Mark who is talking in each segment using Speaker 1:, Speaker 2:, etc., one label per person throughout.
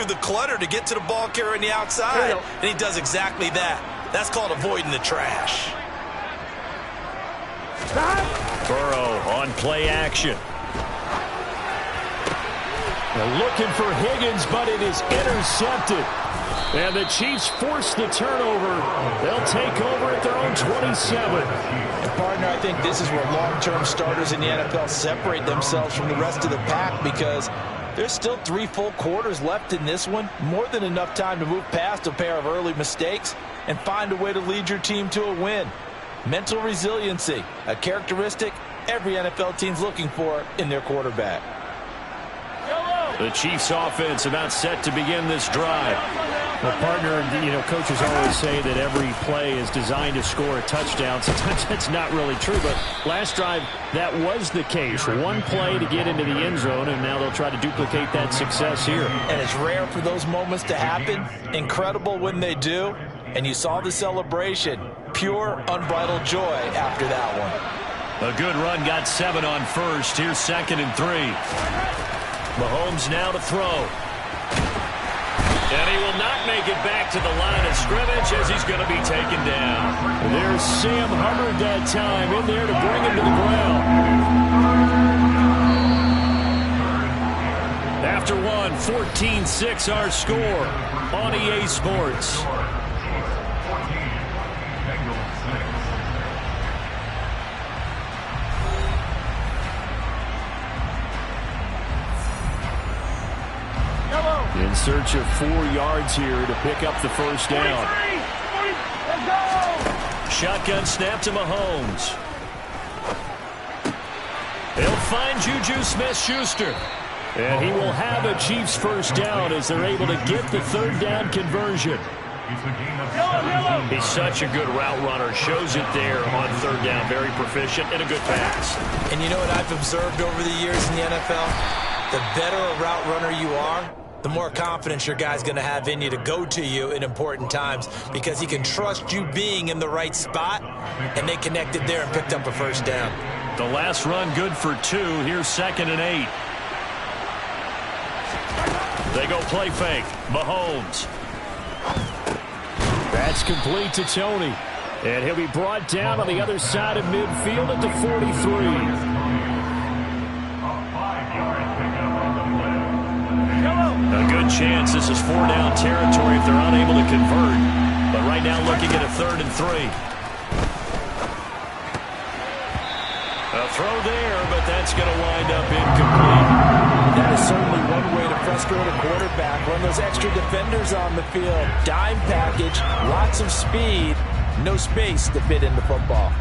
Speaker 1: through the clutter to get to the ball carrier on the outside. And he does exactly that. That's called avoiding the trash.
Speaker 2: Burrow on play action. They're looking for Higgins, but it is intercepted. And the Chiefs force the turnover. They'll take over at their own 27.
Speaker 3: And partner, I think this is where long-term starters in the NFL separate themselves from the rest of the pack, because there's still 3 full quarters left in this one. More than enough time to move past a pair of early mistakes and find a way to lead your team to a win. Mental resiliency, a characteristic every NFL team's looking for in their quarterback.
Speaker 2: The Chiefs offense about set to begin this drive. Well, partner, coaches always say that every play is designed to score a touchdown. Sometimes that's not really true, but last drive, that was the case. One play to get into the end zone, and now they'll try to duplicate that success here.
Speaker 3: And it's rare for those moments to happen. Incredible when they do. And you saw the celebration. Pure, unbridled joy after that one.
Speaker 2: A good run, got 7 on first. Here's 2nd and 3. Mahomes now to throw. And he will not make it back to the line of scrimmage as he's going to be taken down. There's Sam Hubbard that time in there to bring him to the ground. After one, 14-6 our score on EA Sports. In search of 4 yards here to pick up the first down. Shotgun snap to Mahomes. He'll find Juju Smith-Schuster. And he will have a Chiefs first down as they're able to get the 3rd down conversion. He's such a good route runner. Shows it there on 3rd down. Very proficient and a good pass.
Speaker 1: And you know what I've observed over the years in the NFL? The better a route runner you are, the more confidence your guy's going to have in you to go to you in important times, because he can trust you being in the right spot, and they connected there and picked up a first down.
Speaker 2: The last run good for 2. Here's 2nd and 8. They go play fake. Mahomes. That's complete to Tony. And he'll be brought down on the other side of midfield at the 43. A good chance this is 4-down territory if they're unable to convert. But right now looking at a 3rd and 3. A throw there, but that's going to wind up incomplete.
Speaker 3: That is certainly one way to frustrate a quarterback. Run those extra defenders on the field. Dime package, lots of speed, no space to fit in the football.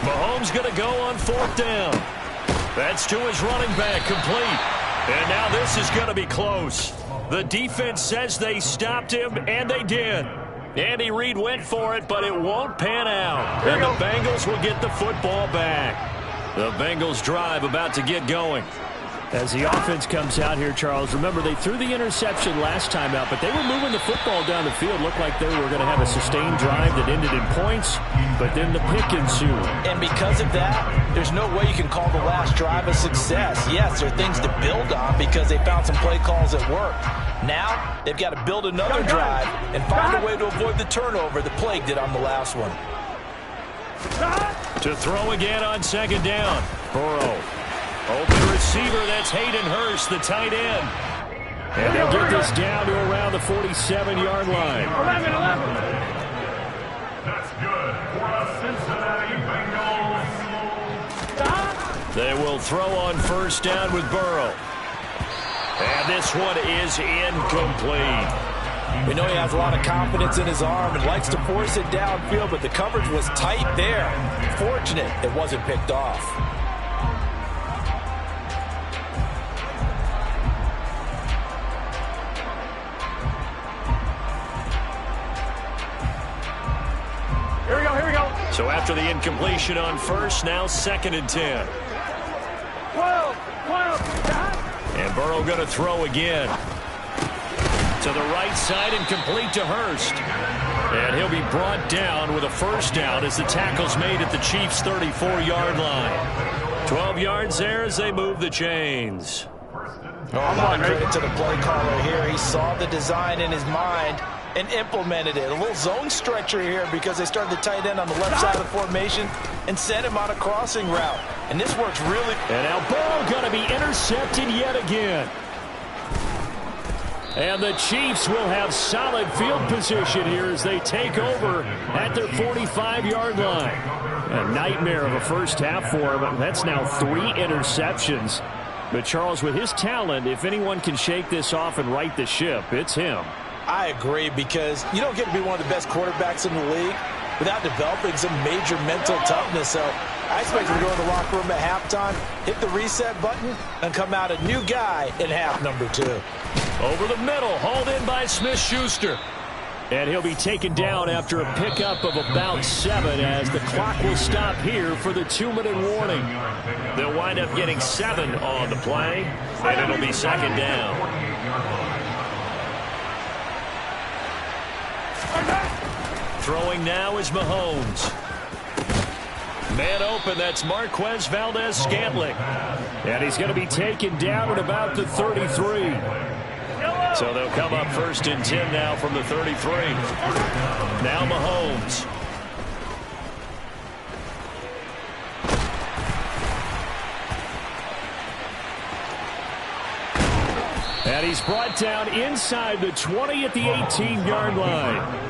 Speaker 2: Mahomes going to go on 4th down. That's to his running back, complete. And now this is going to be close. The defense says they stopped him, and they did. Andy Reid went for it, but it won't pan out. And the Bengals will get the football back. The Bengals drive about to get going. As the offense comes out here, Charles, remember they threw the interception last time out, but they were moving the football down the field. Looked like they were going to have a sustained drive that ended in points, but then the pick ensued.
Speaker 3: And because of that, there's no way you can call the last drive a success. Yes, there are things to build on because they found some play calls that work. Now, they've got to build another drive and find a way to avoid the turnover that plagued it on the last one.
Speaker 2: To throw again on 2nd down. Burrow. Open receiver, that's Hayden Hurst, the tight end. And they'll get this down to around the 47-yard line.
Speaker 4: 11. That's good for the Cincinnati Bengals.
Speaker 2: They will throw on 1st down with Burrow. And this one is incomplete.
Speaker 3: We know he has a lot of confidence in his arm and likes to force it downfield, but the coverage was tight there. Fortunate it wasn't picked off.
Speaker 4: Here we go.
Speaker 2: So after the incompletion on 1st, now 2nd and 10.
Speaker 4: 12.
Speaker 2: And Burrow going to throw again. To the right side and complete to Hurst. And he'll be brought down with a first down as the tackle's made at the Chiefs' 34-yard line. 12 yards there as they move the chains.
Speaker 3: A lot of credit to the play caller here. He saw the design in his mind and implemented it. A little zone stretcher here because they started the tight end on the left side of the formation and sent him on a crossing route. And this works really.
Speaker 2: And now ball going to be intercepted yet again. And the Chiefs will have solid field position here as they take over at their 45-yard line. A nightmare of a first half for him. That's now 3 interceptions. But, Charles, with his talent, if anyone can shake this off and right the ship, it's him.
Speaker 3: I agree, because you don't get to be one of the best quarterbacks in the league without developing some major mental toughness. So I expect him to go to the locker room at halftime, hit the reset button, and come out a new guy in half number 2.
Speaker 2: Over the middle, hauled in by Smith-Schuster. And he'll be taken down after a pickup of about 7 as the clock will stop here for the 2-minute warning. They'll wind up getting 7 on the play, and it'll be second down. Throwing now is Mahomes. Man open, that's Marquez Valdez-Scantling. And he's going to be taken down at about the 33. So they'll come up 1st and 10 now from the 33. Now Mahomes. And he's brought down inside the 20 at the 18-yard line.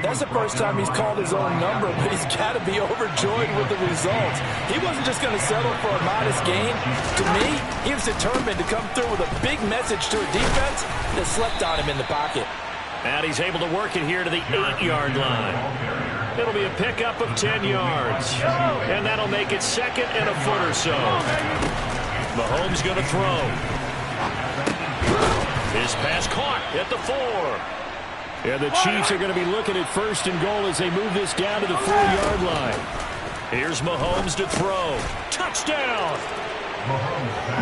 Speaker 3: That's the first time he's called his own number, but he's got to be overjoyed with the results. He wasn't just going to settle for a modest gain. To me, he was determined to come through with a big message to a defense that slept on him in the pocket.
Speaker 2: And he's able to work it here to the 8-yard line. It'll be a pickup of 10 yards. And that'll make it 2nd and a foot or so. Mahomes going to throw. His pass caught at the 4. And the Chiefs are going to be looking at 1st and goal as they move this down to the 4-yard line. Here's Mahomes to throw. Touchdown!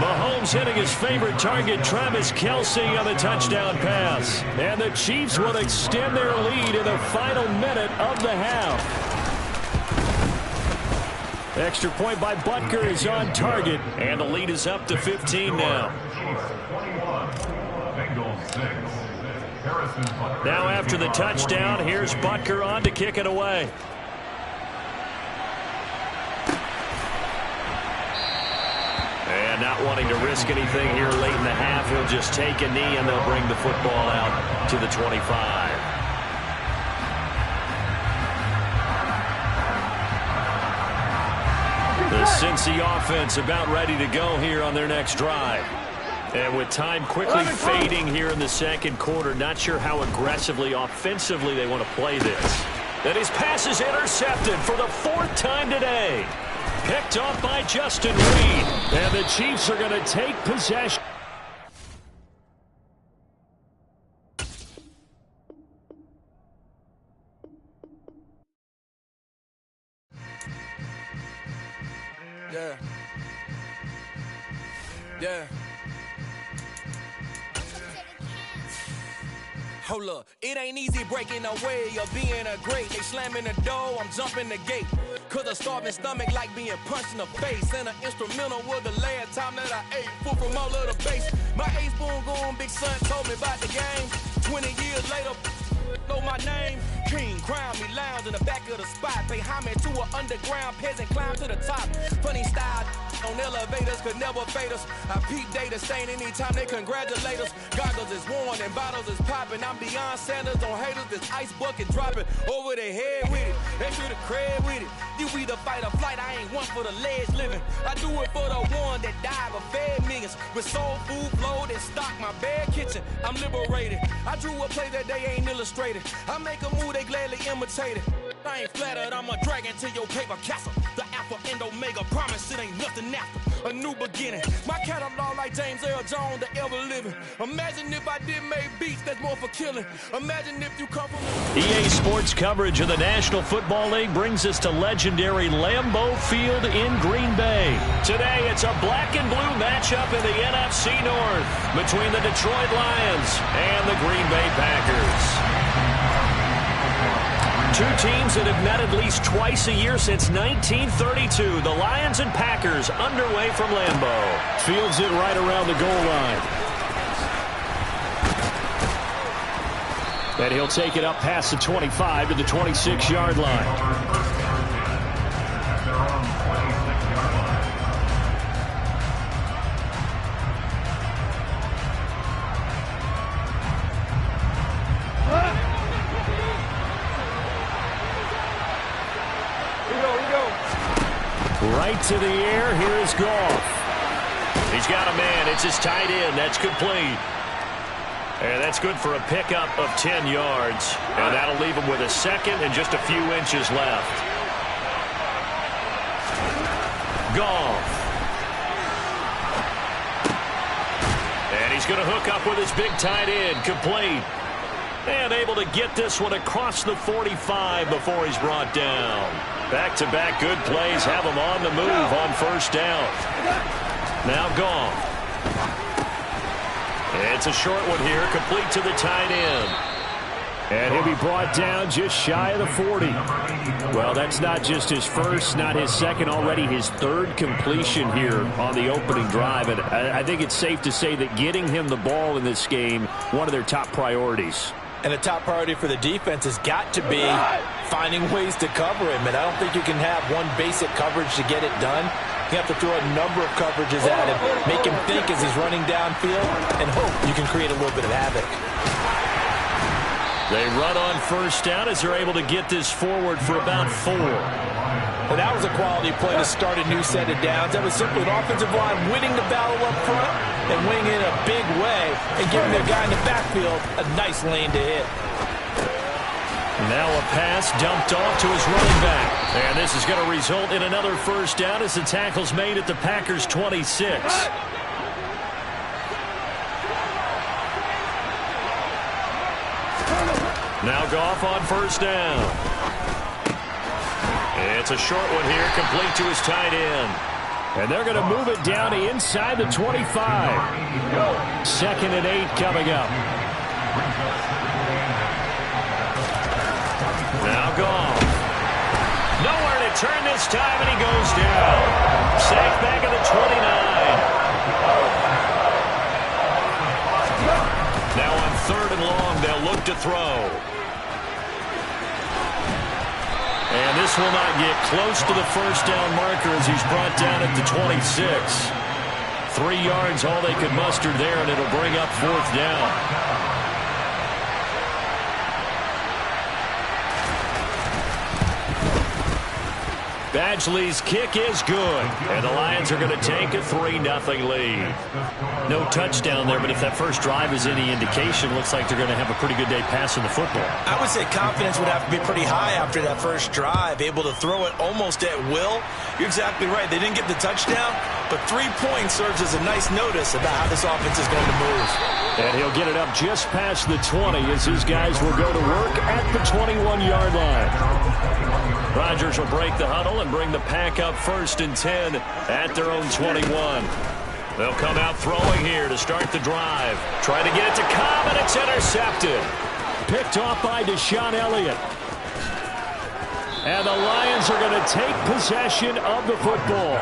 Speaker 2: Mahomes hitting his favorite target, Travis Kelce, on the touchdown pass. And the Chiefs will extend their lead in the final minute of the half. Extra point by Butker is on target. And the lead is up to 15 now. Now after the touchdown, here's Butker on to kick it away. And not wanting to risk anything here late in the half, he'll just take a knee and they'll bring the football out to the 25. The Cincy offense about ready to go here on their next drive. And with time quickly fading here in the second quarter, not sure how aggressively, offensively they want to play this. And his pass is intercepted for the 4th time today. Picked off by Justin Reed. And the Chiefs are going to take possession.
Speaker 5: Yeah. Yeah. Hold up, it ain't easy breaking away or being a great. They slamming the door, I'm jumping the gate. Cause a starving stomach like being punched in the face. And an instrumental was the last time that I ate. Food from all of the base. My A-spoon going, big son told me about the game. 20 years later, know my name. King, crown me, lounge in the back of the spot. Pay homage to an underground peasant, climb to the top. Funny style on elevators could never fade us. I peep data stain anytime they congratulate us. Goggles is worn and bottles is popping. I'm beyond Sanders on haters. This ice bucket dropping over their head with it. They should have cred with it. You either fight or flight. I ain't one for the ledge living. I do it for the one that died but fed millions. With soul food flowed and stocked my bad kitchen. I'm liberated. I drew a play that they ain't illustrated. I make a move they gladly imitate it. I ain't flattered, I'm a dragon to your paper castle. The Alpha and Omega, promise it ain't nothing after. A new beginning. My catalog like James Earl Jones, the ever living. Imagine if I did make beats that's more for killing. Imagine if you come from...
Speaker 2: EA Sports coverage of the National Football League brings us to legendary Lambeau Field in Green Bay. Today, it's a black and blue matchup in the NFC North between the Detroit Lions and the Green Bay Packers. Two teams that have met at least twice a year since 1932. The Lions and Packers underway from Lambeau.
Speaker 6: Fields it right around the goal line. And he'll take it up past the 25 to the 26-yard line.
Speaker 2: Right to the air. Here's Goff. He's got a man. It's his tight end. That's complete. And that's good for a pickup of 10 yards. And that'll leave him with a second and just a few inches left. Goff. And he's going to hook up with his big tight end. Complete. And able to get this one across the 45 before he's brought down. Back-to-back good plays have him on the move on first down. Now Goff. It's a short one here, complete to the tight end.
Speaker 6: And he'll be brought down just shy of the 40. Well, that's not just his first, not his second, already his third completion here on the opening drive. And I think it's safe to say that getting him the ball in this game, one of their top priorities.
Speaker 3: And the top priority for the defense has got to be finding ways to cover him. And I don't think you can have one basic coverage to get it done. You have to throw a number of coverages at him, make him think as he's running downfield, and hope you can create a little bit of havoc.
Speaker 2: They run on first down as they're able to get this forward for about 4.
Speaker 3: And that was a quality play to start a new set of downs. That was simply an offensive line winning the battle up front and winning in a big way and giving their guy in the backfield a nice lane to hit.
Speaker 2: Now a pass dumped off to his running back. And this is going to result in another first down as the tackle's made at the Packers' 26. Now Goff on first down. It's a short one here, complete to his tight end.
Speaker 6: And they're going to move it down to inside the 25. 2nd and 8 coming up.
Speaker 2: Now Goff. Nowhere to turn this time, and he goes down. Sacked back at the 29. Now on 3rd and long, they'll look to throw. And this will not get close to the first down marker as he's brought down at the 26. 3 yards, all they could muster there, and it'll bring up 4th down. Badgley's kick is good, and the Lions are going to take a 3-0 lead. No touchdown there, but if that first drive is any indication, looks like they're going to have a pretty good day passing the football.
Speaker 1: I would say confidence would have to be pretty high after that first drive, able to throw it almost at will. You're exactly right. They didn't get the touchdown, but 3 points serves as a nice notice about how this offense is going to move.
Speaker 6: And he'll get it up just past the 20 as his guys will go to work at the 21-yard line.
Speaker 2: Rodgers will break the huddle and bring the pack up 1st and 10 at their own 21. They'll come out throwing here to start the drive. Trying to get it to Cobb, and it's intercepted.
Speaker 6: Picked off by Deshaun Elliott. And the Lions are going to take possession of the football.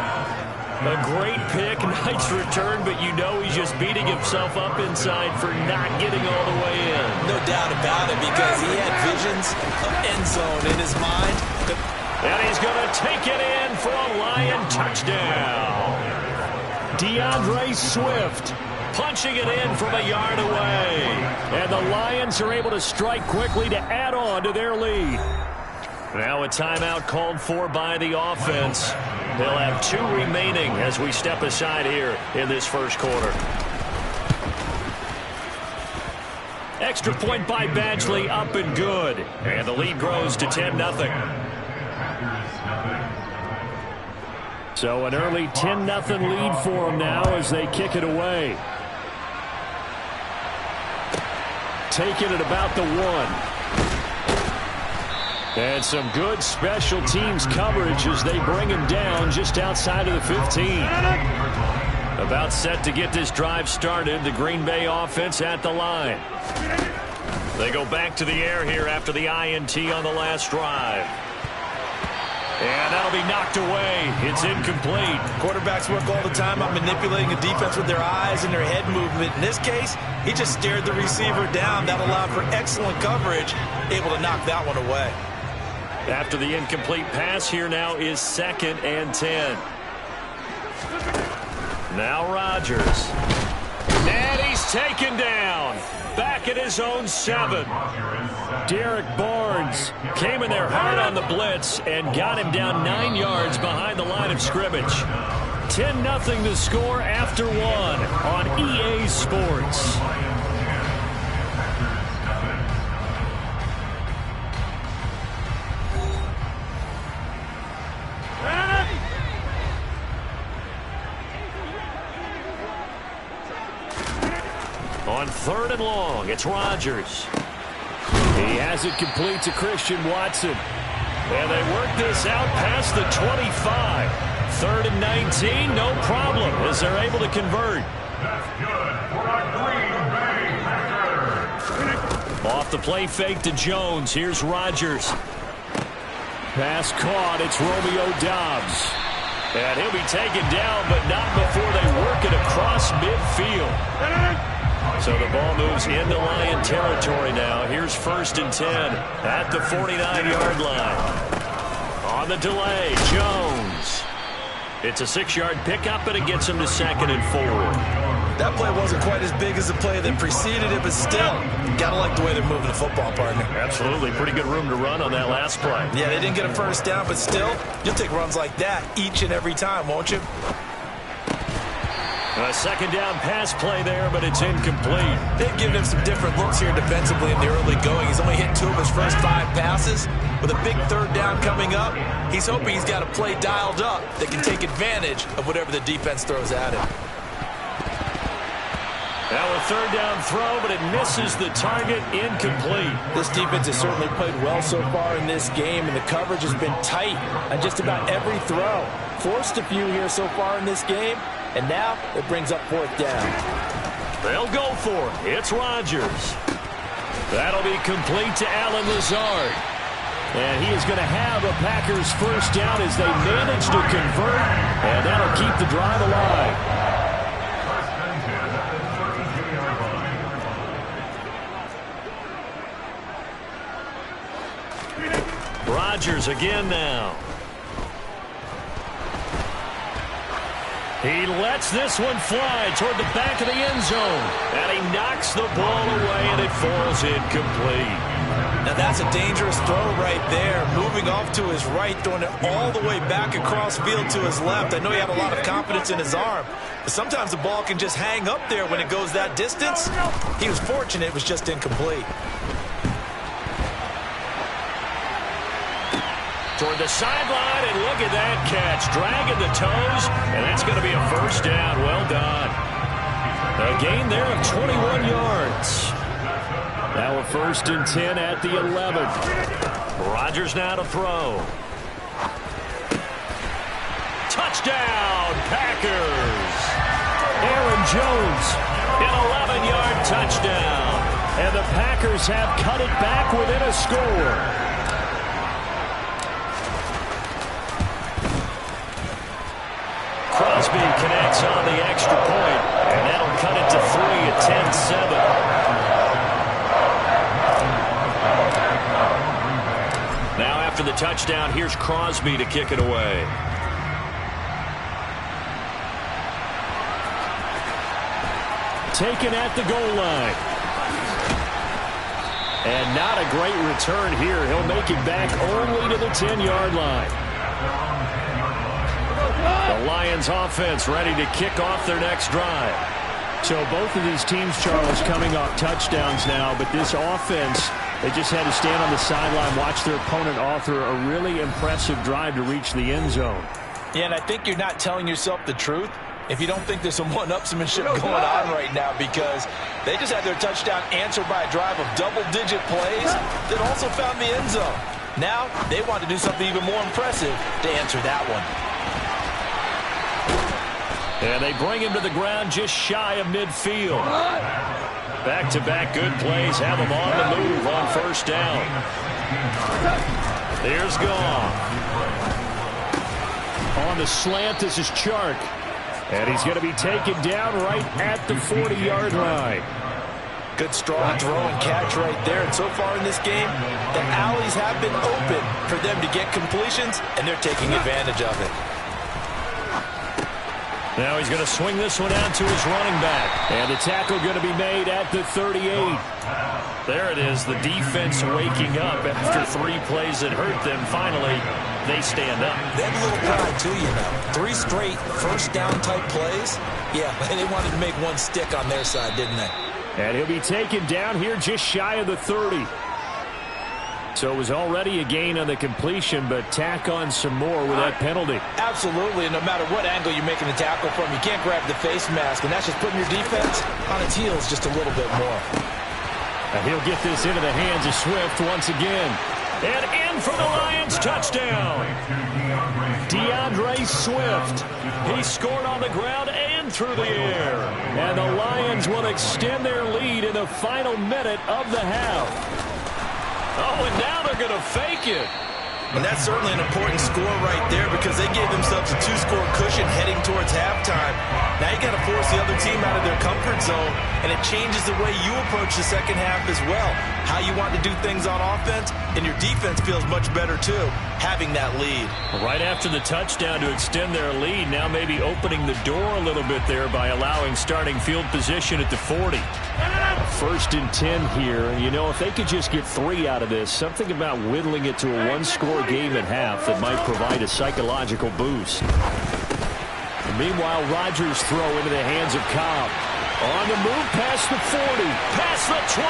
Speaker 2: A great pick, nice return, but you know he's just beating himself up inside for not getting all the way in.
Speaker 1: No doubt about it, because he had visions of end zone in his mind.
Speaker 2: And he's going to take it in for a Lion touchdown.
Speaker 6: DeAndre Swift
Speaker 2: punching it in from a yard away.
Speaker 6: And the Lions are able to strike quickly to add on to their lead.
Speaker 2: Now a timeout called for by the offense. They'll have 2 remaining as we step aside here in this first quarter. Extra point by Badgley, up and good. And the lead grows to 10-0.
Speaker 6: So an early 10-0 lead for them now as they kick it away. Take it at about the 1. And some good special teams coverage as they bring him down just outside of the 15.
Speaker 2: About set to get this drive started. The Green Bay offense at the line. They go back to the air here after the INT on the last drive. And that'll be knocked away. It's incomplete.
Speaker 3: Quarterbacks work all the time on manipulating the defense with their eyes and their head movement. In this case, he just stared the receiver down. That allowed for excellent coverage, able to knock that one away.
Speaker 2: After the incomplete pass, here now is 2nd and 10. Now Rodgers. And he's taken down. Back at his own 7. Derek Barnes came in there hard on the blitz and got him down 9 yards behind the line of scrimmage. 10-0 the score after 1 on EA Sports. On 3rd and long, it's Rodgers. He has it complete to Christian Watson. And they work this out past the 25. 3rd and 19, no problem, as they're able to convert.
Speaker 4: That's good for a Green Bay Packers.
Speaker 2: Off the play fake to Jones. Here's Rodgers. Pass caught. It's Romeo Doubs. And he'll be taken down, but not before they work it across midfield. So the ball moves into Lion territory now. Here's 1st and 10 at the 49-yard line. On the delay, Jones. It's a 6-yard pickup, and it gets him to 2nd and 4.
Speaker 3: That play wasn't quite as big as the play that preceded it, but still, gotta like the way they're moving the football, partner.
Speaker 2: Absolutely. Pretty good room to run on that last play.
Speaker 3: Yeah, they didn't get a first down, but still, you'll take runs like that each and every time, won't you?
Speaker 2: A 2nd down pass play there, but it's incomplete.
Speaker 3: They've given him some different looks here defensively in the early going. He's only hit 2 of his first 5 passes. With a big 3rd down coming up, he's hoping he's got a play dialed up that can take advantage of whatever the defense throws at him.
Speaker 2: Now a 3rd down throw, but it misses the target, incomplete.
Speaker 3: This defense has certainly played well so far in this game, and the coverage has been tight on just about every throw. Forced a few here so far in this game, and now it brings up 4th down.
Speaker 2: They'll go for it. It's Rodgers. That'll be complete to Allen Lazard. And he is going to have a Packers 1st down as they manage to convert, and that'll keep the drive alive. Rodgers again now. He lets this one fly toward the back of the end zone. And he knocks the ball away, and it falls incomplete.
Speaker 3: Now that's a dangerous throw right there. Moving off to his right, throwing it all the way back across field to his left. I know he had a lot of confidence in his arm, but sometimes the ball can just hang up there when it goes that distance. He was fortunate it was just incomplete.
Speaker 2: Toward the sideline, and look at that catch. Dragging the toes, and that's going to be a 1st down. Well done. A gain there of 21 yards. Now a 1st and 10 at the 11. Rodgers now to throw. Touchdown, Packers. Aaron Jones, an 11-yard touchdown. And the Packers have cut it back within a score. Crosby connects on the extra point, and that'll cut it to 3 at 10-7. Now after the touchdown, here's Crosby to kick it away. Taken at the goal line. And not a great return here. He'll make it back only to the 10-yard line. The Lions offense ready to kick off their next drive. So both of these teams, Charles, coming off touchdowns now, but this offense, they just had to stand on the sideline, watch their opponent author a really impressive drive to reach the end zone.
Speaker 3: Yeah, and I think you're not telling yourself the truth if you don't think there's some one-upsmanship going on right now, because they just had their touchdown answered by a drive of double-digit plays that also found the end zone. Now they want to do something even more impressive to answer that one.
Speaker 2: And they bring him to the ground just shy of midfield. Back-to-back good plays have them on the move on first down. There's Goff.
Speaker 6: On the slant, this is Chark. And he's going to be taken down right at the 40-yard line.
Speaker 3: Good strong throw and catch right there. And so far in this game, the alleys have been open for them to get completions, and they're taking advantage of it.
Speaker 2: Now he's going to swing this one out to his running back.
Speaker 6: And the tackle going to be made at the 38.
Speaker 2: There it is, the defense waking up after 3 plays that hurt them. Finally, they stand up.
Speaker 1: They have a little pride, too, you know. 3 straight first-down-type plays. Yeah, they wanted to make one stick on their side, didn't they?
Speaker 6: And he'll be taken down here just shy of the 30. So it was already a gain on the completion, but tack on some more with that penalty.
Speaker 3: Absolutely, and no matter what angle you're making the tackle from, you can't grab the face mask, and that's just putting your defense on its heels just a little bit more.
Speaker 6: And he'll get this into the hands of Swift once again.
Speaker 2: And in for the Lions, touchdown.
Speaker 6: DeAndre Swift.
Speaker 2: He scored on the ground and through the air.
Speaker 6: And the Lions will extend their lead in the final minute of the half.
Speaker 2: Oh, and now they're going to fake it.
Speaker 3: And that's certainly an important score right there because they gave themselves a 2-score cushion heading towards halftime. Now you got to force the other team out of their comfort zone, and it changes the way you approach the second half as well. How you want to do things on offense, and your defense feels much better too, having that lead.
Speaker 2: Right after the touchdown to extend their lead, now maybe opening the door a little bit there by allowing starting field position at the 40.
Speaker 6: 1st and 10 here, and you know, if they could just get 3 out of this, something about whittling it to a 1-score game at half that might provide a psychological boost. And meanwhile, Rodgers' throw into the hands of Cobb. On the move past the 40.
Speaker 2: Past the 20.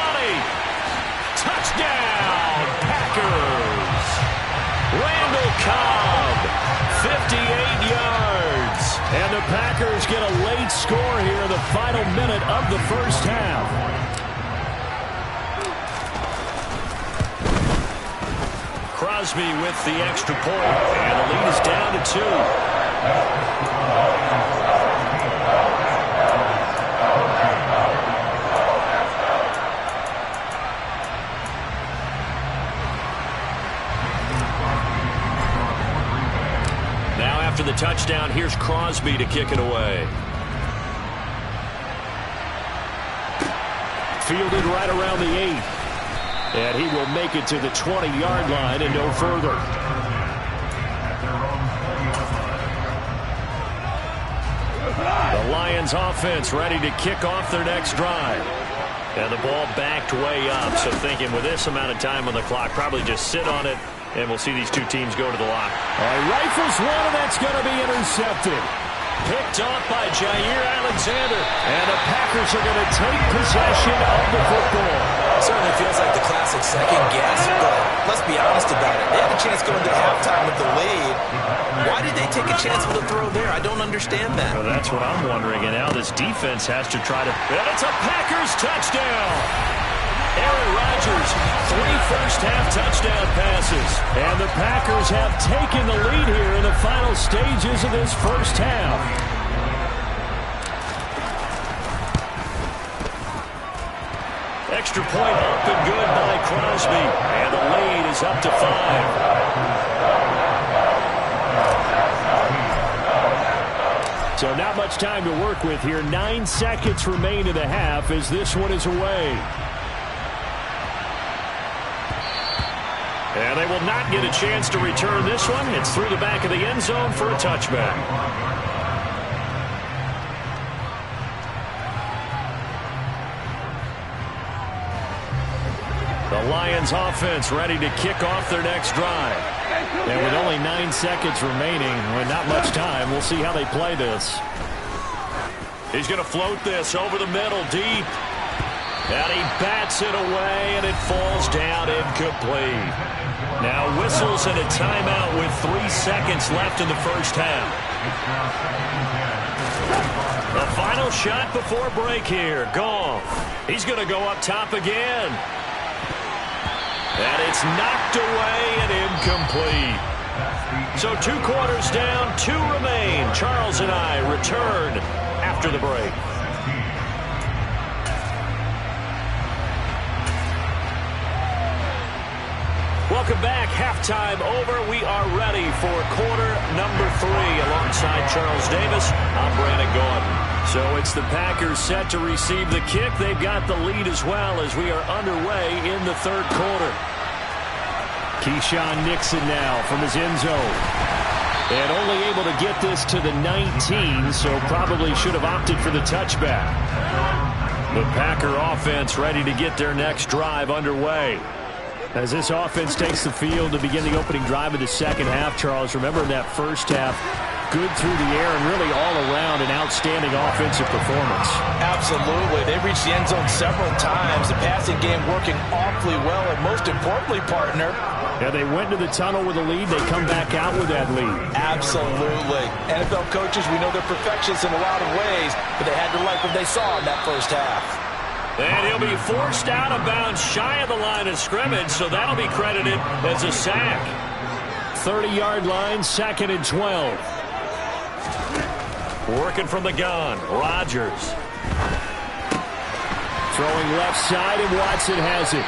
Speaker 2: Touchdown, Packers. Randall Cobb, 58 yards.
Speaker 6: And the Packers get a late score here in the final minute of the first half.
Speaker 2: Crosby with the extra point, and the lead is down to 2. Now after the touchdown, here's Crosby to kick it away.
Speaker 6: Fielded right around the 8. And he will make it to the 20-yard line and no further.
Speaker 2: The Lions offense ready to kick off their next drive. And the ball backed way up, so thinking with this amount of time on the clock, probably just sit on it, and we'll see these 2 teams go to the lock.
Speaker 6: Rifles one, and that's going to be intercepted.
Speaker 2: Picked off by Jair Alexander.
Speaker 6: And the Packers are going to take possession of the football.
Speaker 1: Certainly feels like the classic second guess, but let's be honest about it. They had a chance going to halftime with the lead. Why did they take a chance with a throw there? I don't understand that.
Speaker 2: Well, that's what I'm wondering. And now this defense has to try to... And it's a Packers touchdown. Aaron Rodgers, 3 first-half touchdown passes.
Speaker 6: And the Packers have taken the lead here in the final stages of this first half.
Speaker 2: Extra point up and good by Crosby. And the lead is up to 5.
Speaker 6: So not much time to work with here. 9 seconds remain in the half as this one is away.
Speaker 2: And they will not get a chance to return this one. It's through the back of the end zone for a touchback. The Lions offense ready to kick off their next drive.
Speaker 6: And with only 9 seconds remaining, with not much time, we'll see how they play this.
Speaker 2: He's going to float this over the middle deep. And he bats it away, and it falls down incomplete. Now whistles and a timeout with 3 seconds left in the first half. The final shot before break here. Goff. He's going to go up top again. And it's knocked away and incomplete. So 2 quarters down, 2 remain. Charles and I return after the break. Welcome back. Halftime over. We are ready for quarter number 3. Alongside Charles Davis, I'm Brandon Gordon. So it's the Packers set to receive the kick. They've got the lead as well as we are underway in the third quarter. Keyshawn Nixon now from his end zone. And only able to get this to the 19, so probably should have opted for the touchback. The Packer offense ready to get their next drive underway. As this offense takes the field to begin the opening drive of the second half, Charles, remember in that first half, good through the air and really all around an outstanding offensive performance.
Speaker 3: Absolutely. They reached the end zone several times. The passing game working awfully well, and most importantly, partner,
Speaker 6: yeah, they went to the tunnel with a lead. They come back out with that lead.
Speaker 3: Absolutely. NFL coaches, we know they're perfectionists in a lot of ways, but they had to like what they saw in that first half.
Speaker 2: And he'll be forced out of bounds shy of the line of scrimmage, so that'll be credited as a sack.
Speaker 6: 30-yard line, 2nd and 12.
Speaker 2: Working from the gun, Rodgers.
Speaker 6: Throwing left side, and Watson has it.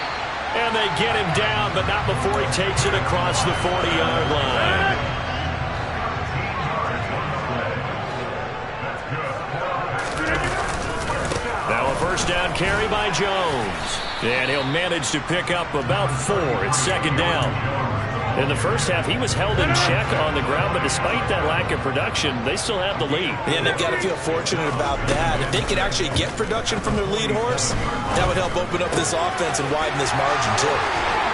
Speaker 2: And they get him down, but not before he takes it across the 40-yard line. Now a first down carry by Jones. And he'll manage to pick up about 4 at second down. In the first half, he was held in check on the ground, but despite that lack of production, they still have the lead.
Speaker 3: Yeah, and they've got to feel fortunate about that. If they could actually get production from their lead horse, that would help open up this offense and widen this margin, too.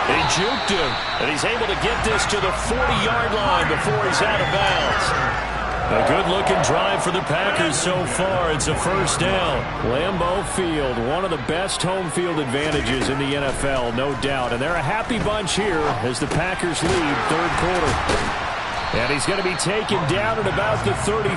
Speaker 2: They juked him, and he's able to get this to the 40-yard line before he's out of bounds. A good-looking drive for the Packers so far. It's a first down.
Speaker 6: Lambeau Field, one of the best home field advantages in the NFL, no doubt. And they're a happy bunch here as the Packers lead third quarter. And he's going to be taken down at about the 33.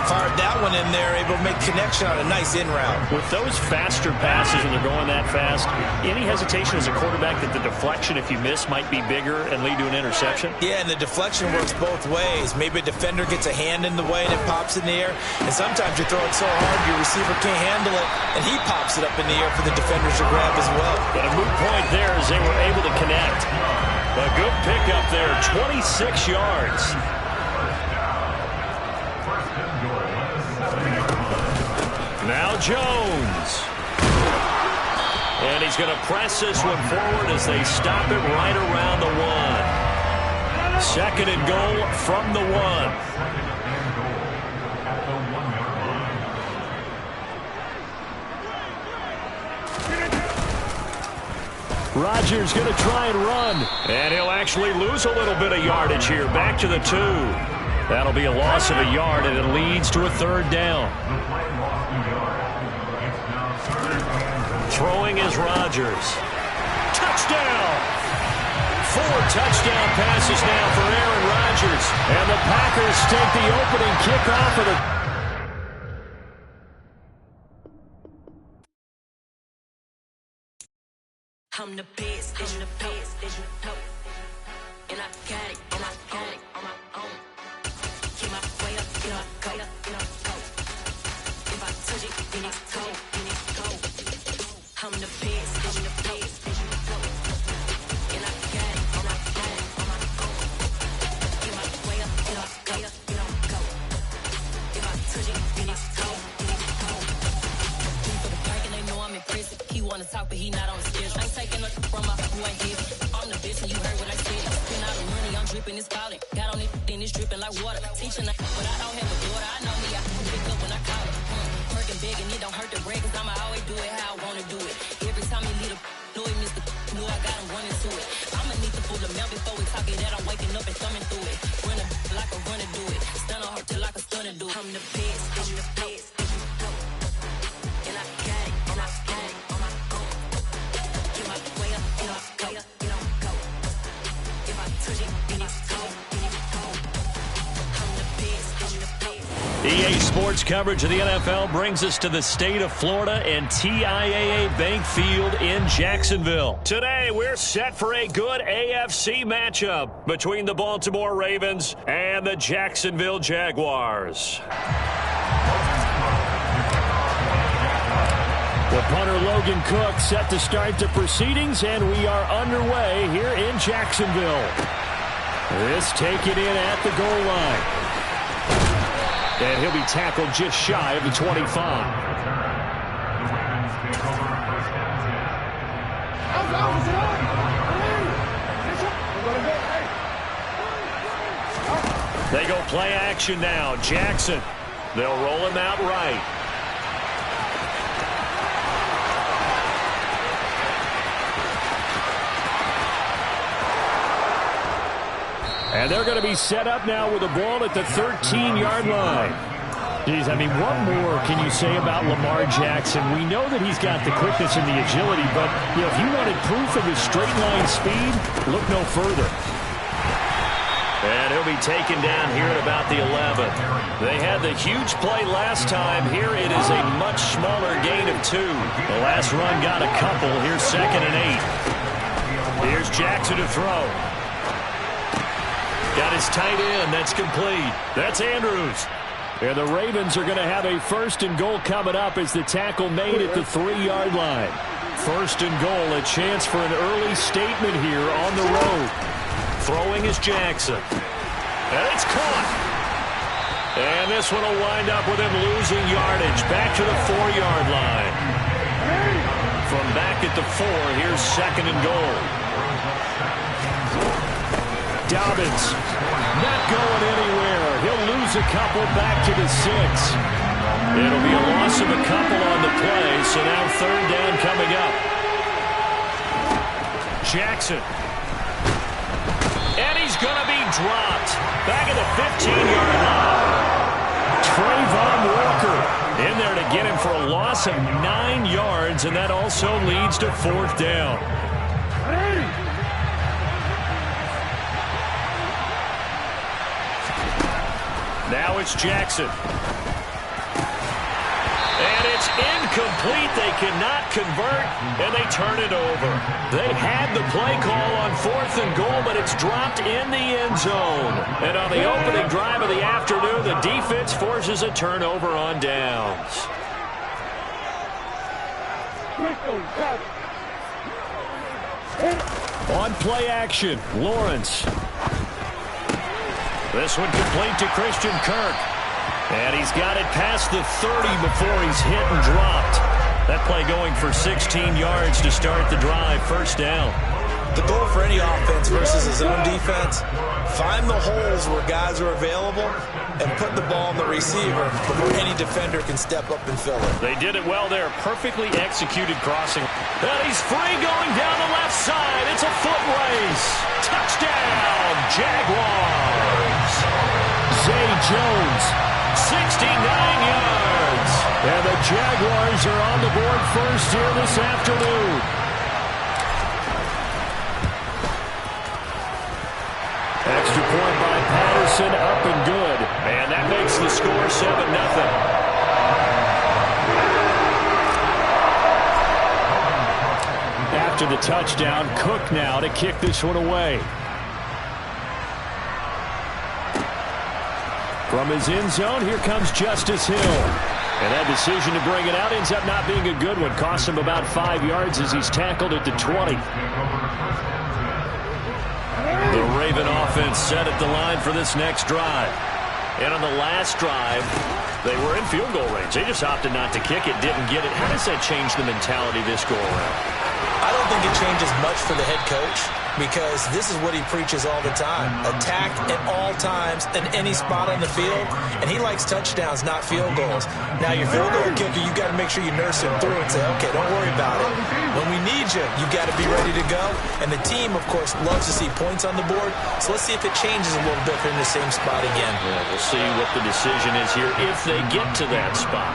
Speaker 3: Fired that one in there, able to make connection on a nice in route.
Speaker 2: With those faster passes when they're going that fast, any hesitation as a quarterback that the deflection, if you miss, might be bigger and lead to an interception?
Speaker 3: Yeah, and the deflection works both ways. Maybe a defender gets a hand in the way and it pops in the air, and sometimes you throw it so hard your receiver can't handle it, and he pops it up in the air for the defenders to grab as well.
Speaker 2: But a moot point there as they were able to connect. A good pickup there, 26 yards. Now Jones. And he's going to press this one forward as they stop it right around the 1. Second and goal from the 1.
Speaker 6: Rodgers going to try and run.
Speaker 2: And he'll actually lose a little bit of yardage here. Back to the 2. That'll be a loss of a yard, and it leads to a third down. Throwing is Rodgers. Touchdown! 4 touchdown passes now for Aaron Rodgers.
Speaker 6: And the Packers take the opening kickoff of the...
Speaker 7: I'm the best, and I got it, and I got it on my own. Keep my way up, you know I go. If I touch it, then it's cold, I'm the best, and I got it on my own. Keep my way up, you know I go. If I touch it, then it's cold, For the park and they know I'm impressive. He wanna talk, but he not on the schedule. I ain't taking nothing from my who ain't here. I'm the best, and you heard what I said. Spend all the money, I'm dripping, it's falling. Got on it, then it's dripping like water. Teaching, but I don't have a daughter. I know me, I can pick up when I call her. Working big, and it don't hurt the break, 'cause I'ma always do it how I wanna do it. Every time he lead a know he missed the know I got him running to it. I'ma need to pull the mail before we talk it that I'm waking up and thumbing through it. Running like a runner do it. Stun on her till like a stunner do it. I'm the best, I'm the best. And I got it, and I got it on my own. Get my way up, you know I go. If I touch it, then it's cold, I'm the best, I'm the best.
Speaker 2: EA Sports coverage of the NFL brings us to the state of Florida and TIAA Bank Field in Jacksonville. Today, we're set for a good AFC matchup between the Baltimore Ravens and the Jacksonville Jaguars.
Speaker 6: The punter Logan Cook set to start the proceedings, and we are underway here in Jacksonville. This taken in at the goal line. And he'll be tackled just shy of the 25. They go play action now. Jackson. They'll roll him out right. And they're going to be set up now with the ball at the 13-yard line. Geez, I mean, what more can you say about Lamar Jackson? We know that he's got the quickness and the agility, but if you wanted proof of his straight-line speed, look no further. And he'll be taken down here at about the 11. They had the huge play last time. Here it is a much smaller gain of 2. The last run got a couple. Here's 2nd and 8. Here's Jackson to throw. Got his tight end. That's complete. That's Andrews. And the Ravens are going to have a 1st and goal coming up as the tackle made at the 3-yard line. 1st and goal, a chance for an early statement here on the road. Throwing is Jackson. And it's caught. And this one will wind up with him losing yardage. Back to the 4-yard line. From back at the 4, here's 2nd and goal. Dobbins not going anywhere. He'll lose a couple back to the 6. It'll be a loss of a couple on the play, so now 3rd down coming up. Jackson. And he's going to be dropped. Back at the 15-yard line. Trayvon Walker in there to get him for a loss of 9 yards, and that also leads to 4th down. Now it's Jackson. And it's incomplete. They cannot convert, and they turn it over. They had the play call on 4th and goal, but it's dropped in the end zone. And on the opening drive of the afternoon, the defense forces a turnover on downs. On play action, Lawrence. This one complete to Christian Kirk. And he's got it past the 30 before he's hit and dropped. That play going for 16 yards to start the drive. 1st down.
Speaker 1: The goal for any offense versus his own defense, find the holes where guys are available and put the ball on the receiver before any defender can step up and fill it.
Speaker 6: They did it well there. Perfectly executed crossing. And he's free going down the left side. It's a foot race. Touchdown, Jaguars. Zay Jones, 69 yards. And the Jaguars are on the board first here this afternoon. Extra point by Patterson, up and good. And that makes the score 7-0. After the touchdown, Cook now to kick this one away. From his end zone, here comes Justice Hill. And that decision to bring it out ends up not being a good one. Costs him about 5 yards as he's tackled at the 20. The Raven offense set at the line for this next drive. And on the last drive, they were in field goal range. They just opted not to kick it, didn't get it. How does that change the mentality this go around?
Speaker 1: I don't think it changes much for the head coach because this is what he preaches all the time. Attack at all times in any spot on the field, and he likes touchdowns, not field goals. Now, your field goal kicker, you got to make sure you nurse him through and say, okay, don't worry about it. When we need you, you got to be ready to go. And the team, of course, loves to see points on the board. So let's see if it changes a little bit from the same spot again.
Speaker 6: Yeah, we'll see what the decision is here if they get to that spot.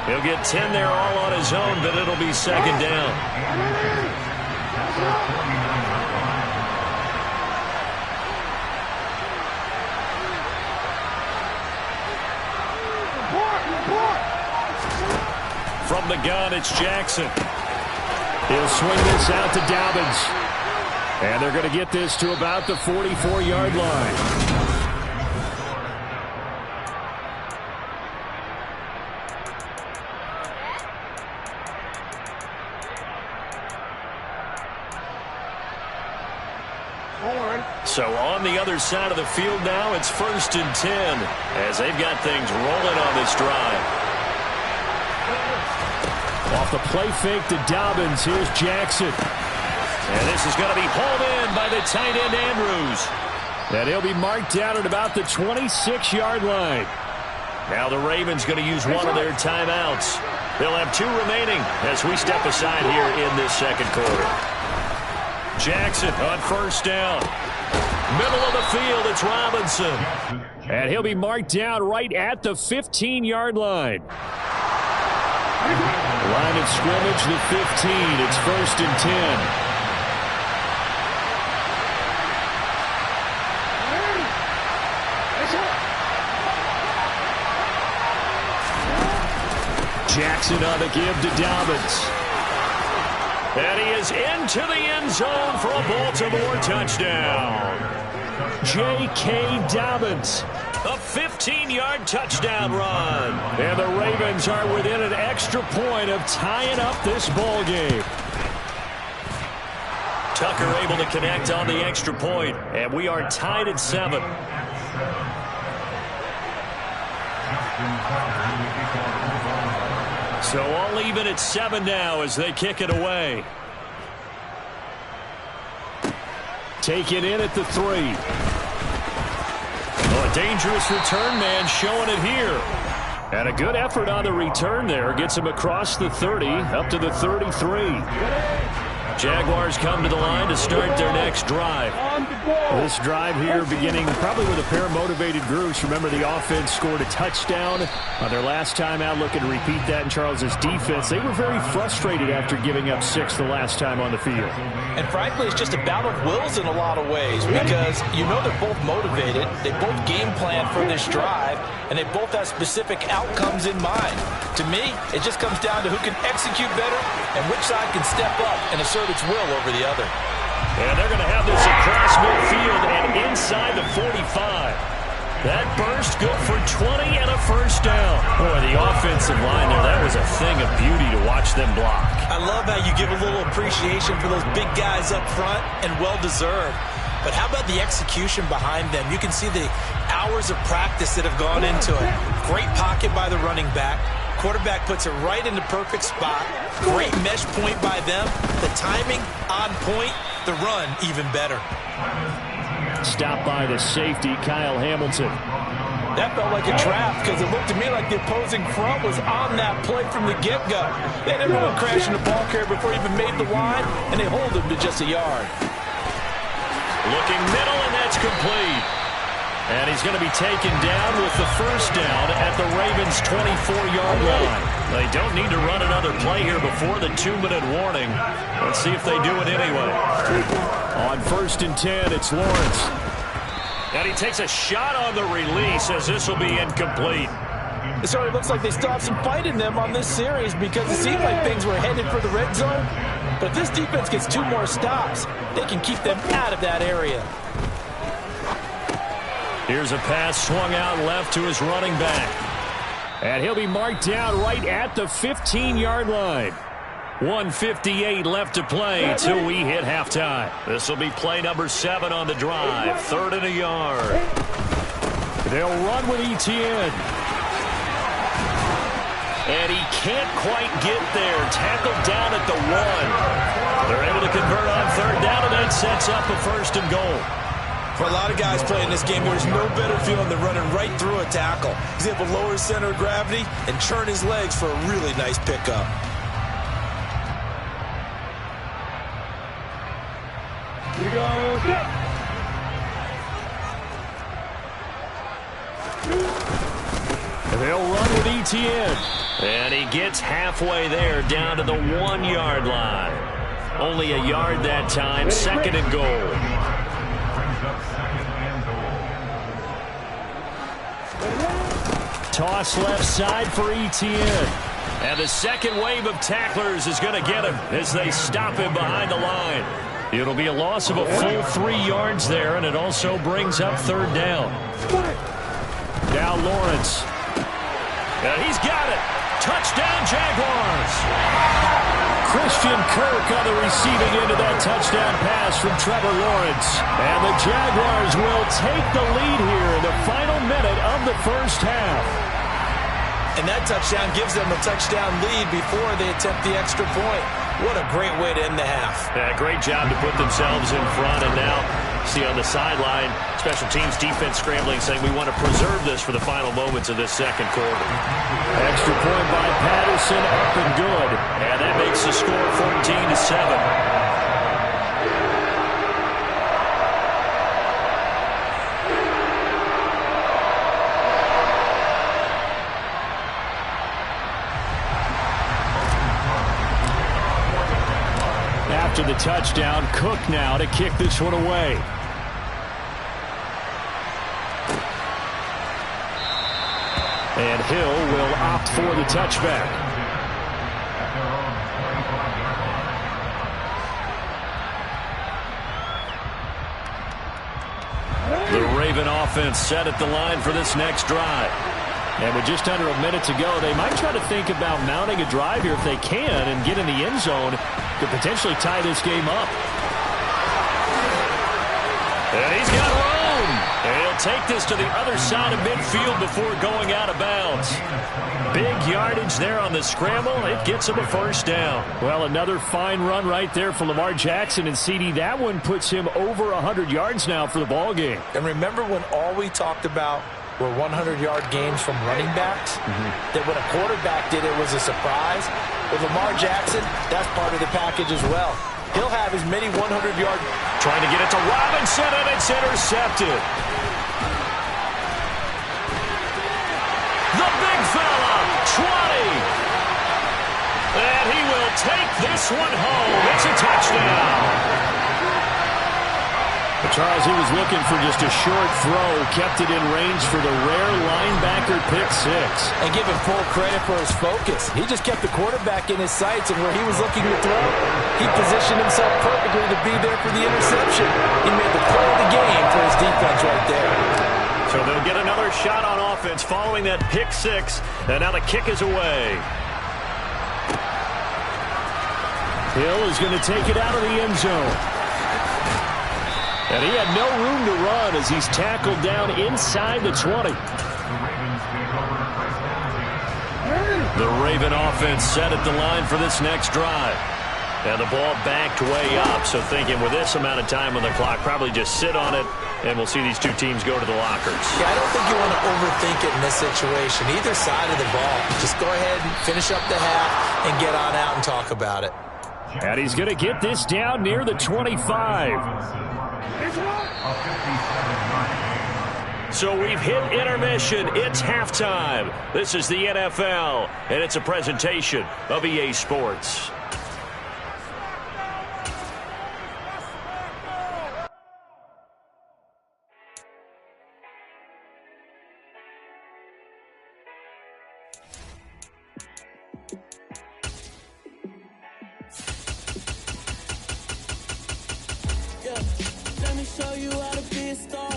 Speaker 6: He'll get 10 there all on his own, but it'll be 2nd down. From the gun, it's Jackson. He'll swing this out to Dobbins. And they're going to get this to about the 44-yard line.
Speaker 2: So on the other side of the field now, it's 1st and 10 as they've got things rolling on this drive.
Speaker 6: Off the play fake to Dobbins. Here's Jackson.
Speaker 2: And this is going to be hauled in by the tight end Andrews.
Speaker 6: And he'll be marked down at about the 26-yard line.
Speaker 2: Now the Ravens going to use one of their timeouts. They'll have 2 remaining as we step aside here in this second quarter. Jackson on 1st down. Middle of the field, it's Robinson.
Speaker 6: And he'll be marked down right at the 15-yard line. Line of scrimmage, the 15. It's 1st and 10. Jackson on the give to Dobbins.
Speaker 2: And he is into the end zone for a Baltimore touchdown.
Speaker 6: J.K. Dobbins.
Speaker 2: A 15-yard touchdown run.
Speaker 6: And the Ravens are within an extra point of tying up this ball game.
Speaker 2: Tucker able to connect on the extra point, and we are tied at 7. So all even at 7 now as they kick it away.
Speaker 6: Taken in at the 3.
Speaker 2: Oh, a dangerous return man showing it here.
Speaker 6: And a good effort on the return there. Gets him across the 30, up to the 33.
Speaker 2: Jaguars come to the line to start their next drive.
Speaker 6: This drive here beginning probably with a pair of motivated groups. Remember, the offense scored a touchdown on their last time out. Looking to repeat that in Charles's defense. They were very frustrated after giving up 6 the last time on the field.
Speaker 3: And frankly, it's just a battle of wills in a lot of ways because you know they're both motivated. They both game plan for this drive, and they both have specific outcomes in mind. To me, it just comes down to who can execute better and which side can step up and assert its will over the other.
Speaker 2: And they're going to have this across midfield and inside the 45. That burst good for 20 and a 1st down. Boy, the offensive line there, that was a thing of beauty to watch them block.
Speaker 1: I love how you give a little appreciation for those big guys up front, and well-deserved. But how about the execution behind them? You can see the hours of practice that have gone into it. Great pocket by the running back. Quarterback puts it right in the perfect spot. Great mesh point by them. The timing on point. The run even better.
Speaker 6: Stopped by the safety, Kyle Hamilton.
Speaker 3: That felt like a trap because it looked to me like the opposing front was on that play from the get-go. They had everyone crashing the ball carrier before he even made the line, and they hold him to just a yard.
Speaker 2: Looking middle, and that's complete. And he's going to be taken down with the 1st down at the Ravens' 24-yard line. They don't need to run another play here before the 2-minute warning. Let's see if they do it anyway.
Speaker 6: On 1st and 10, it's Lawrence.
Speaker 2: And he takes a shot on the release as this will be incomplete.
Speaker 3: It certainly looks like they still have some fight in them on this series because it seemed like things were headed for the red zone. But if this defense gets 2 more stops, they can keep them out of that area.
Speaker 2: Here's a pass swung out left to his running back.
Speaker 6: And he'll be marked down right at the 15-yard line.
Speaker 2: 1:58 left to play till we hit halftime. This will be play number 7 on the drive. 3rd and a yard.
Speaker 6: They'll run with Etienne.
Speaker 2: And he can't quite get there. Tackled down at the 1. They're able to convert on 3rd down, and that sets up a 1st and goal.
Speaker 1: For a lot of guys playing this game, there's no better feeling than running right through a tackle. He's able to lower his center of gravity and churn his legs for a really nice pickup.
Speaker 4: Here we go.
Speaker 6: They'll run with Etienne.
Speaker 2: And he gets halfway there, down to the 1-yard line. Only a yard that time, 2nd and goal.
Speaker 6: Toss left side for Etienne.
Speaker 2: And the second wave of tacklers is going to get him as they stop him behind the line. It'll be a loss of a full 3 yards there, and it also brings up 3rd down.
Speaker 6: Now Lawrence.
Speaker 2: And he's got it. Touchdown, Jaguars.
Speaker 6: Christian Kirk on the receiving end of that touchdown pass from Trevor Lawrence. And the Jaguars will take the lead here in the final minute of the first half.
Speaker 1: And that touchdown gives them a touchdown lead before they attempt the extra point. What a great way to end the half.
Speaker 2: Yeah, great job to put themselves in front. And now, see on the sideline, special teams defense scrambling, saying we want to preserve this for the final moments of this second quarter.
Speaker 6: Extra point by Patterson, up and good.
Speaker 2: And that makes the score 14-7.
Speaker 6: After the touchdown, Cook now to kick this one away. And Hill will opt for the touchback.
Speaker 2: The Raven offense set at the line for this next drive.
Speaker 6: And with just under a minute to go, they might try to think about mounting a drive here if they can and get in the end zone to potentially tie this game up.
Speaker 2: And he's got room. And he'll take this to the other side of midfield before going out of bounds. Big yardage there on the scramble. It gets him a first down.
Speaker 6: Well, another fine run right there for Lamar Jackson, and CD, that one puts him over 100 yards now for the ball game.
Speaker 1: And remember when all we talked about were 100-yard games from running backs? That when a quarterback did it was a surprise. With Lamar Jackson, that's part of the package as well. He'll have as many 100-yard...
Speaker 2: Trying to get it to Robinson, and it's intercepted. The big fella, 20. And he will take this one home. It's a touchdown.
Speaker 6: Charles, he was looking for just a short throw, kept it in range for the rare linebacker pick six.
Speaker 1: And give him full credit for his focus. He just kept the quarterback in his sights, and where he was looking to throw, he positioned himself perfectly to be there for the interception. He made the play of the game for his defense right there.
Speaker 2: So they'll get another shot on offense following that pick six, and now the kick is away.
Speaker 6: Hill is going to take it out of the end zone. And he had no room to run as he's tackled down inside the 20.
Speaker 2: The Raven offense set at the line for this next drive. And the ball backed way up, so thinking with this amount of time on the clock, probably just sit on it, and we'll see these two teams go to the lockers.
Speaker 1: Yeah, I don't think you want to overthink it in this situation. Either side of the ball. Just go ahead and finish up the half and get on out and talk about it.
Speaker 6: And he's going to get this down near the 25.
Speaker 2: So we've hit intermission. It's halftime. This is the NFL, and it's a presentation of EA Sports.
Speaker 5: Let me show you how to be a star.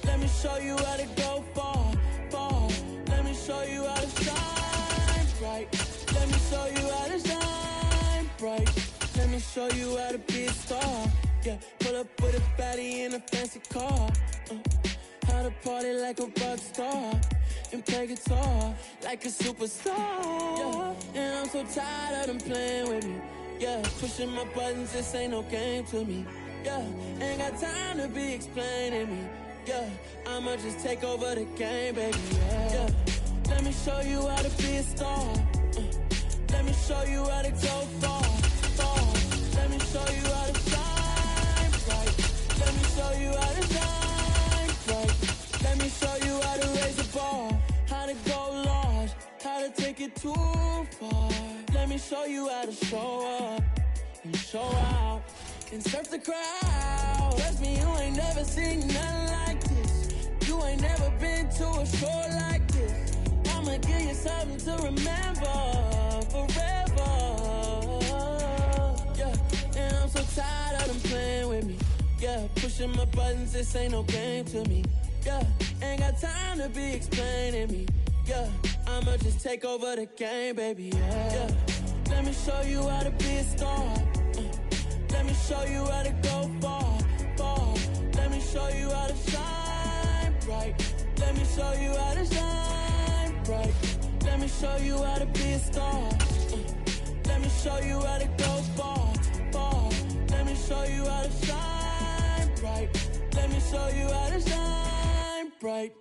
Speaker 5: Let me show you how to go far, far. Let me show you how to shine bright. Let me show you how to shine bright. Let me show you how to be a star. Yeah, pull up with a baddie in a fancy car. How to party like a rock star and play guitar like a superstar. Yeah, and I'm so tired of them playing with me. Yeah, pushing my buttons, this ain't no game to me. Yeah, ain't got time to be explaining me. Yeah, I'ma just take over the game, baby. Yeah, let me show you how to be a star. Let me show you how to go far, far. Let me show you how to shine bright. Let me show you how to shine bright. Let me show you how to raise the bar, how to go large, how to take it too far. Let me show you how to show up and show out and surf the crowd. Trust me, you ain't never seen nothing like this. You ain't never been to a show like this. I'ma give you something to remember forever. Yeah, and I'm so tired of them playing with me. Yeah, pushing my buttons, this ain't no game to me. Yeah, ain't got time to be explaining me. Yeah, I'ma just take over the game, baby. Yeah, Let me show you how to be a star. Let me show you how to go far, far. Let me show you how to shine bright. Let me show you how to shine bright. Let me show you how to be a star. Let me show you how to go far, far. Let me show you how to shine bright. Let me show you how to shine bright.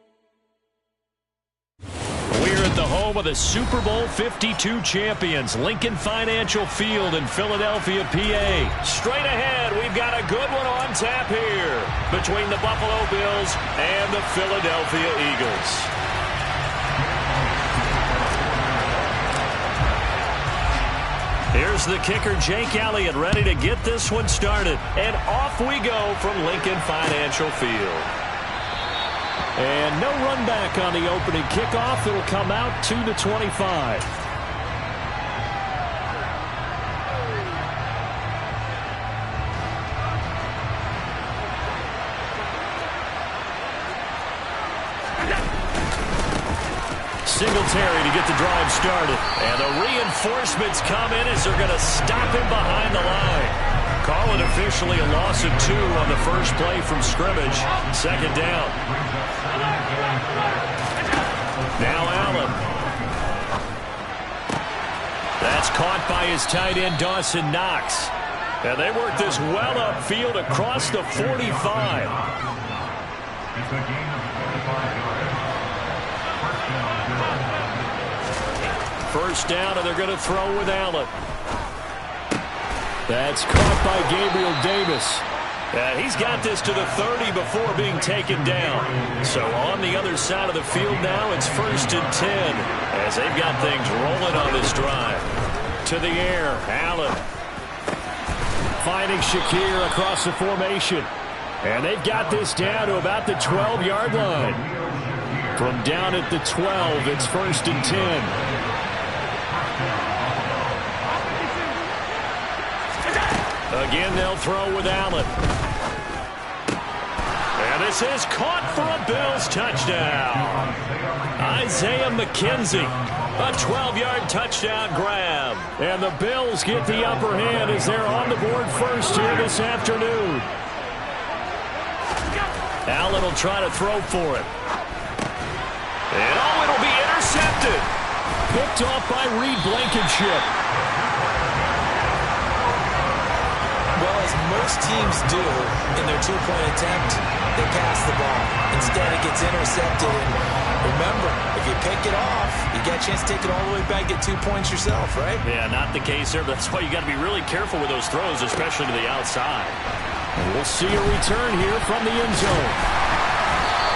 Speaker 2: We're at the home of the Super Bowl 52 champions, Lincoln Financial Field in Philadelphia, PA. Straight ahead, we've got a good one on tap here between the Buffalo Bills and the Philadelphia Eagles. Here's the kicker, Jake Elliott, ready to get this one started. And off we go from Lincoln Financial Field.
Speaker 6: And no run back on the opening kickoff. It'll come out 2-25.
Speaker 2: Singletary to get the drive started. And the reinforcements come in as they're going to stop him behind the line. Call it officially a loss of 2 on the first play from scrimmage. Second down. Now Allen. That's caught by his tight end, Dawson Knox. And they work this well upfield across the 45.
Speaker 4: It's a gain of 25 yards.
Speaker 2: First down, and they're going to throw with Allen.
Speaker 6: That's caught by Gabriel Davis.
Speaker 2: He's got this to the 30 before being taken down. So on the other side of the field now, it's 1st and 10 as they've got things rolling on this drive. To the air, Allen.
Speaker 6: Finding Shakir across the formation. And they've got this down to about the 12-yard line. From down at the 12, it's 1st and 10.
Speaker 2: Again, they'll throw with Allen. And this is caught for a Bills touchdown. Isaiah McKenzie, a 12-yard touchdown grab.
Speaker 6: And the Bills get the upper hand as they're on the board first here this afternoon.
Speaker 2: Allen will try to throw for it. And it'll be intercepted.
Speaker 6: Picked off by Reed Blankenship.
Speaker 1: Well, as most teams do in their two-point attempt, they pass the ball. Instead, it gets intercepted. And remember, if you pick it off, you get a chance to take it all the way back, get 2 points yourself, right?
Speaker 2: Yeah, not the case there, but that's why you got to be really careful with those throws, especially to the outside.
Speaker 6: And we'll see a return here from the end zone.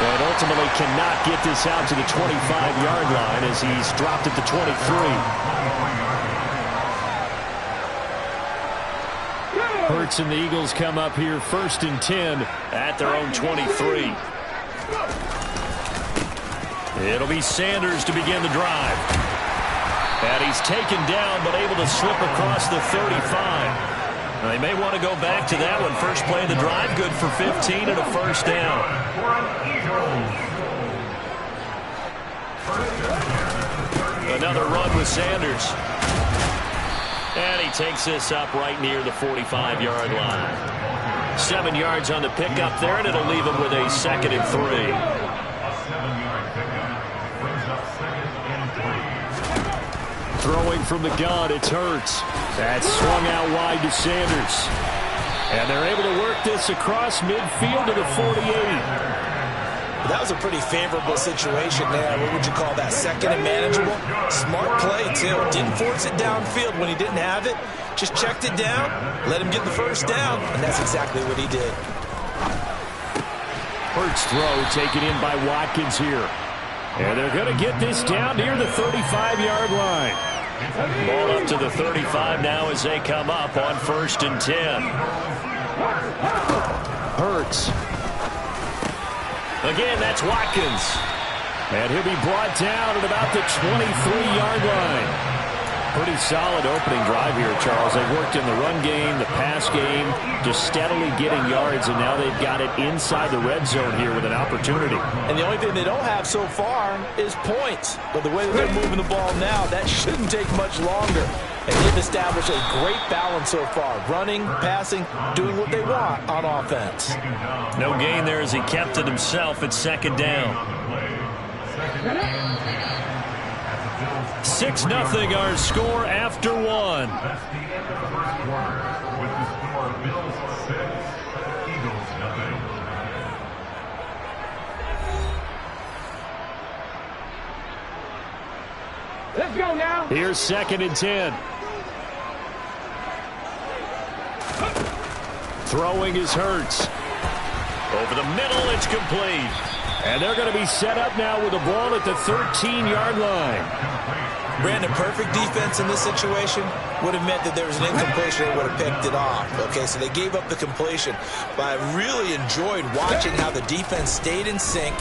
Speaker 6: And ultimately cannot get this out to the 25-yard line as he's dropped at the 23. Hurts and the Eagles come up here 1st and 10
Speaker 2: at their own 23. It'll be Sanders to begin the drive. And he's taken down but able to slip across the 35. Now, they may want to go back to that one. First play of the drive, good for 15 and a first down. Another run with Sanders. And he takes this up right near the 45-yard line. 7 yards on the pickup there, and it'll leave him with a 2nd and 3.
Speaker 4: A 7-yard pickup brings up 2nd and 3.
Speaker 6: Throwing from the gun, it's Hurts. That's swung out wide to Sanders. And they're able to work this across midfield to the 48.
Speaker 1: That was a pretty favorable situation there. What would you call that? 2nd and manageable? Smart play, too. Didn't force it downfield when he didn't have it. Just checked it down, let him get the first down, and that's exactly what he did.
Speaker 6: Hurts throw taken in by Watkins here. And they're going to get this down near the 35-yard line.
Speaker 2: Ball up to the 35 now as they come up on 1st and 10.
Speaker 6: Hurts.
Speaker 2: Again, that's Watkins.
Speaker 6: And he'll be brought down at about the 23-yard line. Pretty solid opening drive here, Charles. They've worked in the run game, the pass game, just steadily getting yards, and now they've got it inside the red zone here with an opportunity.
Speaker 3: And the only thing they don't have so far is points. But the way that they're moving the ball now, that shouldn't take much longer. And they've established a great balance so far. Running, passing, doing what they want on offense.
Speaker 2: No gain there as he kept it himself at second down. 6-0 our score after one.
Speaker 4: That's the end of the first quarter with the score Bills 6, Eagles 0.
Speaker 8: Let's go now.
Speaker 6: Here's 2nd and 10. Throwing is Hurts.
Speaker 2: Over the middle, it's complete.
Speaker 6: And they're going to be set up now with the ball at the 13-yard line.
Speaker 1: Brandon, perfect defense in this situation would have meant that there was an incompletion. They would have picked it off. Okay, so they gave up the completion. But I really enjoyed watching how the defense stayed in sync,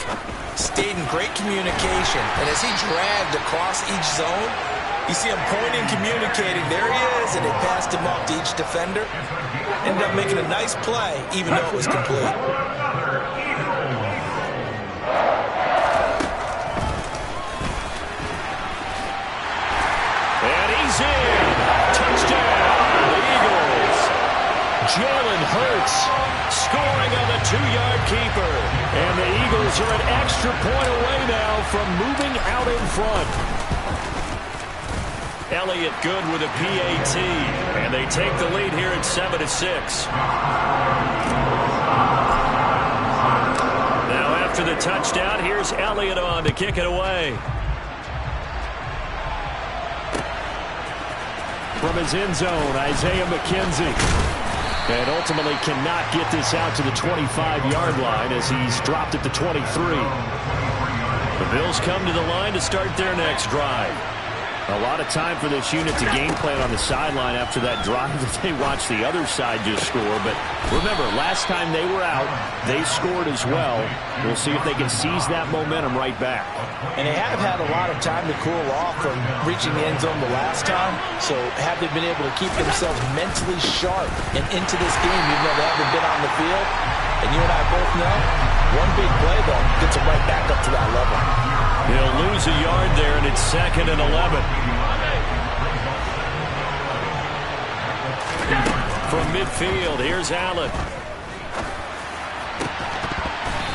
Speaker 1: stayed in great communication. And as he dragged across each zone, you see him pointing, communicating. There he is, and they passed him off to each defender. Ended up making a nice play, even though it was complete.
Speaker 6: Jalen Hurts scoring on the 2-yard keeper. And the Eagles are an extra point away now from moving out in front.
Speaker 2: Elliott good with a PAT. And they take the lead here at 7-6. Now after the touchdown, here's Elliott on to kick it away.
Speaker 6: From his end zone, Isaiah McKenzie. And ultimately cannot get this out to the 25-yard line as he's dropped at the 23.
Speaker 2: The Bills come to the line to start their next drive.
Speaker 6: A lot of time for this unit to game plan on the sideline after that drive that they watched the other side just score. But remember, last time they were out, they scored as well. We'll see if they can seize that momentum right back.
Speaker 3: And they have had a lot of time to cool off from reaching the end zone the last time. So have they been able to keep themselves mentally sharp and into this game, even though they haven't been on the field? And you and I both know, one big play, though, gets them right back up to that level.
Speaker 2: He'll lose a yard there, and it's 2nd and 11. From midfield, here's Allen.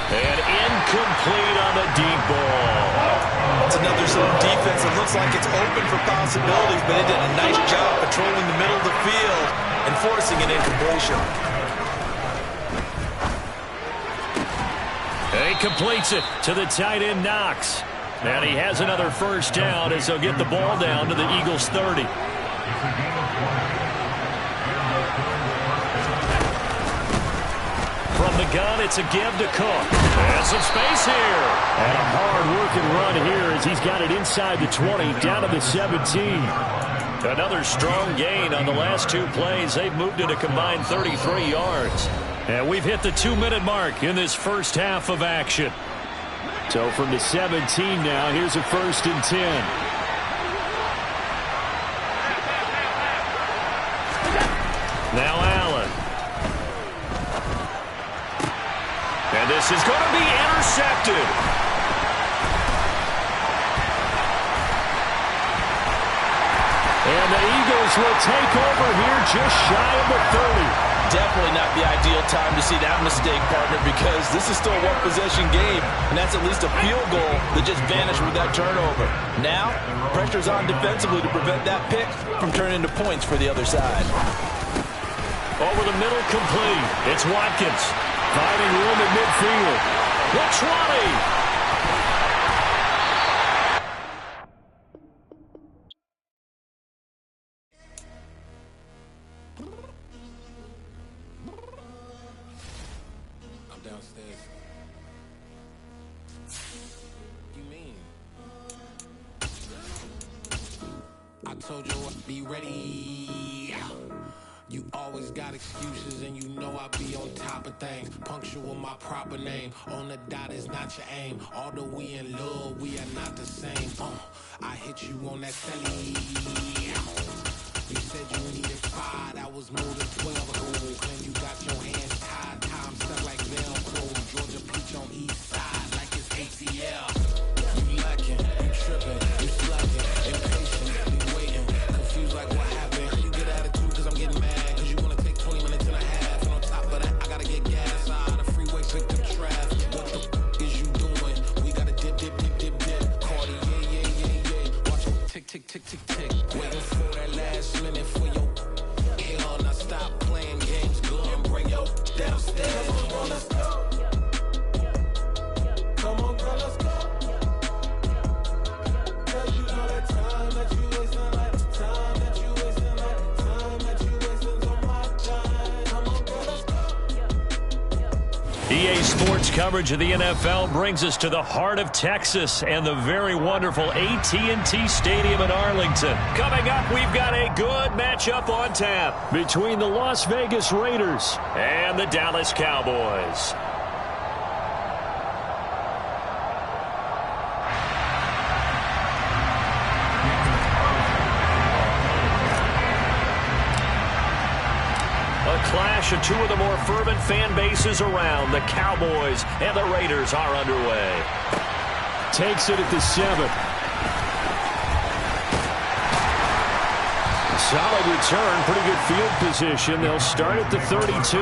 Speaker 2: And incomplete on the deep ball.
Speaker 1: It's another zone defense that looks like it's open for possibilities, but they did a nice job patrolling the middle of the field and forcing an incompletion.
Speaker 2: And he completes it to the tight end, Knox. And he has another first down as they'll get the ball down to the Eagles' 30. From the gun, it's a give to Cook. And some space here.
Speaker 6: And a hard-working run here as he's got it inside the 20, down to the 17.
Speaker 2: Another strong gain on the last 2 plays. They've moved it a combined 33 yards. And we've hit the 2-minute mark in this first half of action.
Speaker 6: So from the 17 now, here's a 1st and 10.
Speaker 2: Now Allen. And this is going to be intercepted.
Speaker 6: And the Eagles will take over here just shy of the 30.
Speaker 3: Definitely not the ideal time to see that mistake, partner, because this is still a one-possession game, and that's at least a field goal that just vanished with that turnover. Now, pressure's on defensively to prevent that pick from turning into points for the other side.
Speaker 2: Over the middle, complete. It's Watkins. Finding room at midfield. The 20.
Speaker 5: Downstairs. You mean? I told you I'd be ready.
Speaker 8: You always got excuses and you know I be on top of things. Punctual my proper name. On the dot is not your aim. Although we in love, we are not the same. I hit you on that telly. You said you needed 5, that was more than 12 ago. Claim you got your hands tied, time stuck like Velcro. Georgia Peach on east side like it's ATL. You lacking, you tripping, you slacking, impatient, you waiting, confused like what happened. You get attitude cause I'm getting mad, cause you wanna take 20 minutes and a half. And on top of that, I gotta get gas out of the freeway, pick up traffic. What the is you doing? We gotta dip. Cardi, yeah. Watch it tick, tick, tick, tick, tick. Waiting for that last minute for your hell. Now stop playing games, go and bring your downstairs. Come on, let's go. Come on, girl, let's go. Cause you know that time that you wasting, like time that you wasting, like time that you wasting on my time. Come on, girl, let's go.
Speaker 2: EA Sports coverage of the NFL brings us to the heart of Texas and the very wonderful AT&T Stadium in Arlington. Coming up, we've got a good matchup on tap between the Las Vegas Raiders and the Dallas Cowboys. A clash of two of the more fervent fan bases around. The Cowboys and the Raiders are underway.
Speaker 6: Takes it at the 7. Solid return, pretty good field position. They'll start at the 32.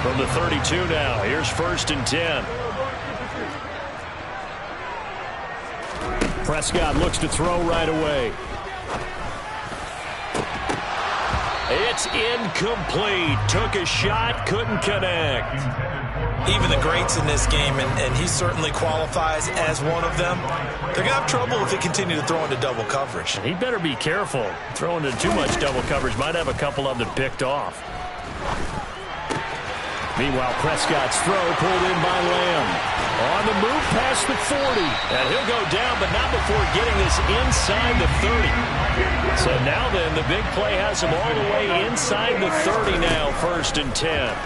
Speaker 2: From the 32 now, here's 1st and 10.
Speaker 6: Prescott looks to throw right away.
Speaker 2: It's incomplete. Took a shot, couldn't connect.
Speaker 1: Even the greats in this game, and he certainly qualifies as one of them, they're going to have trouble if they continue to throw into double coverage.
Speaker 2: He better be careful. Throwing into too much double coverage might have a couple of them picked off.
Speaker 6: Meanwhile, Prescott's throw pulled in by Lamb. On the move past the 40.
Speaker 2: And he'll go down, but not before getting this inside the 30. So now then, the big play has him all the way inside the 30 now, 1st and 10.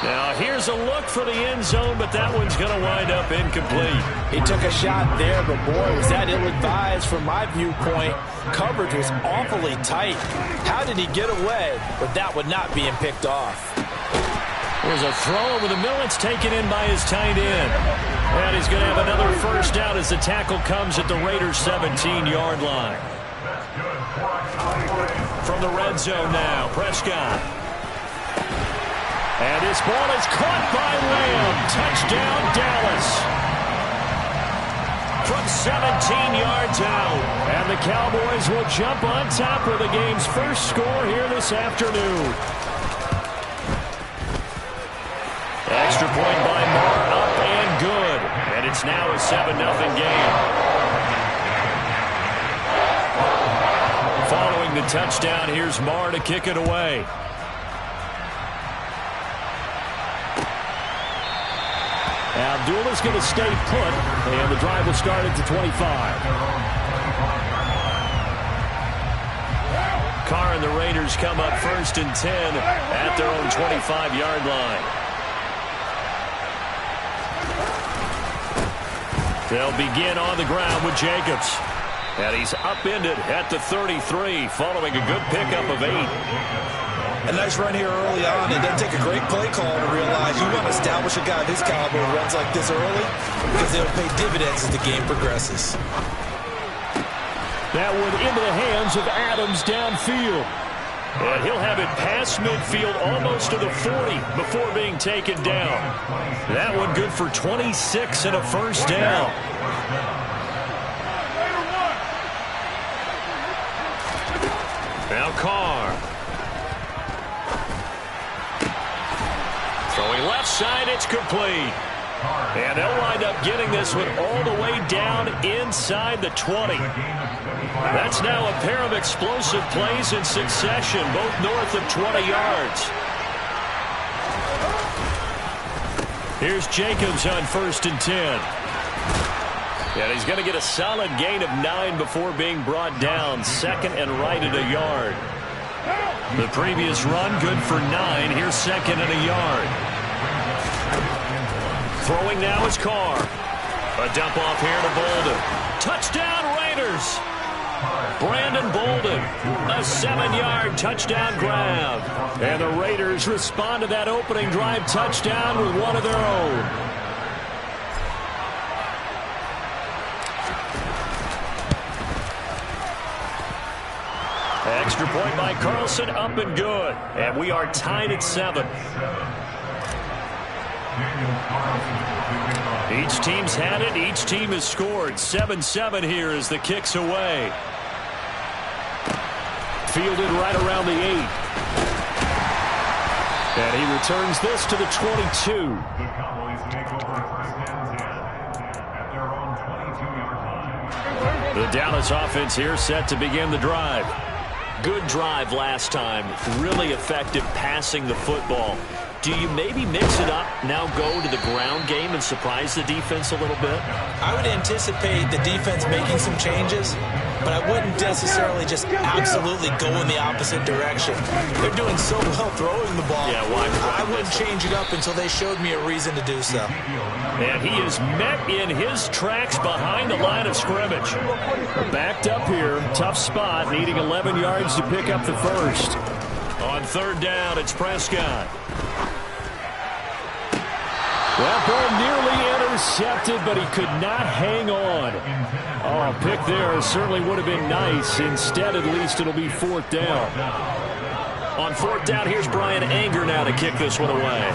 Speaker 2: Now here's a look for the end zone, but that one's going to wind up incomplete.
Speaker 3: He took a shot there, but boy, was that ill-advised from my viewpoint. Coverage was awfully tight. How did he get away with that one not being picked off?
Speaker 2: There's a throw over the middle. It's taken in by his tight end. And he's going to have another first down as the tackle comes at the Raiders' 17-yard line. From the red zone now, Prescott. And his ball is caught by Lamb. Touchdown, Dallas. From 17 yards out. And the Cowboys will jump on top with the game's first score here this afternoon. Extra point by Moore, up and good. And it's now a 7-0 game. Following the touchdown, here's Moore to kick it away.
Speaker 6: Abdullah's going to stay put, and the drive will start at the 25.
Speaker 2: Carr and the Raiders come up 1st and 10 at their own 25-yard line. They'll begin on the ground with Jacobs. And he's upended at the 33 following a good pickup of 8.
Speaker 1: A nice run here early on. It doesn't take a great play call to realize you want to establish a guy of his caliber who runs like this early because they'll pay dividends as the game progresses.
Speaker 6: That one into the hands of Adams downfield.
Speaker 2: And he'll have it past midfield almost to the 40 before being taken down. That one good for 26 and a first down. Now Carr. Throwing left side, it's complete. And they'll wind up getting this one all the way down inside the 20. That's now a pair of explosive plays in succession, both north of 20 yards. Here's Jacobs on 1st and 10. And he's going to get a solid gain of 9 before being brought down. Second and right at a yard. The previous run, good for 9. Here's second and a yard. Throwing now is Carr. A dump off here to Bolden. Touchdown, Raiders. Brandon Bolden, a 7-yard touchdown grab. And the Raiders respond to that opening drive touchdown with one of their own. Extra point by Carlson, up and good. And we are tied at 7. Each team's had it. Each team has scored. 7-7 here as the kick's away. Fielded right around the 8. And he returns this to the 22.
Speaker 4: The Cowboys take over first and 10 at their own 22-yard line.
Speaker 2: The Dallas offense here set to begin the drive. Good drive last time. Really effective passing the football. Do you maybe mix it up, now go to the ground game and surprise the defense a little bit?
Speaker 1: I would anticipate the defense making some changes, but I wouldn't necessarily just absolutely go in the opposite direction. They're doing so well throwing the ball.
Speaker 2: Yeah, why?
Speaker 1: I wouldn't change it up until they showed me a reason to do so.
Speaker 2: And he is met in his tracks behind the line of scrimmage.
Speaker 6: Backed up here, tough spot, needing 11 yards to pick up the first.
Speaker 2: On third down, it's Prescott.
Speaker 6: That ball nearly intercepted, but he could not hang on. Oh, a pick there certainly would have been nice. Instead, at least it'll be fourth down.
Speaker 2: On fourth down, here's Brian Anger now to kick this one away.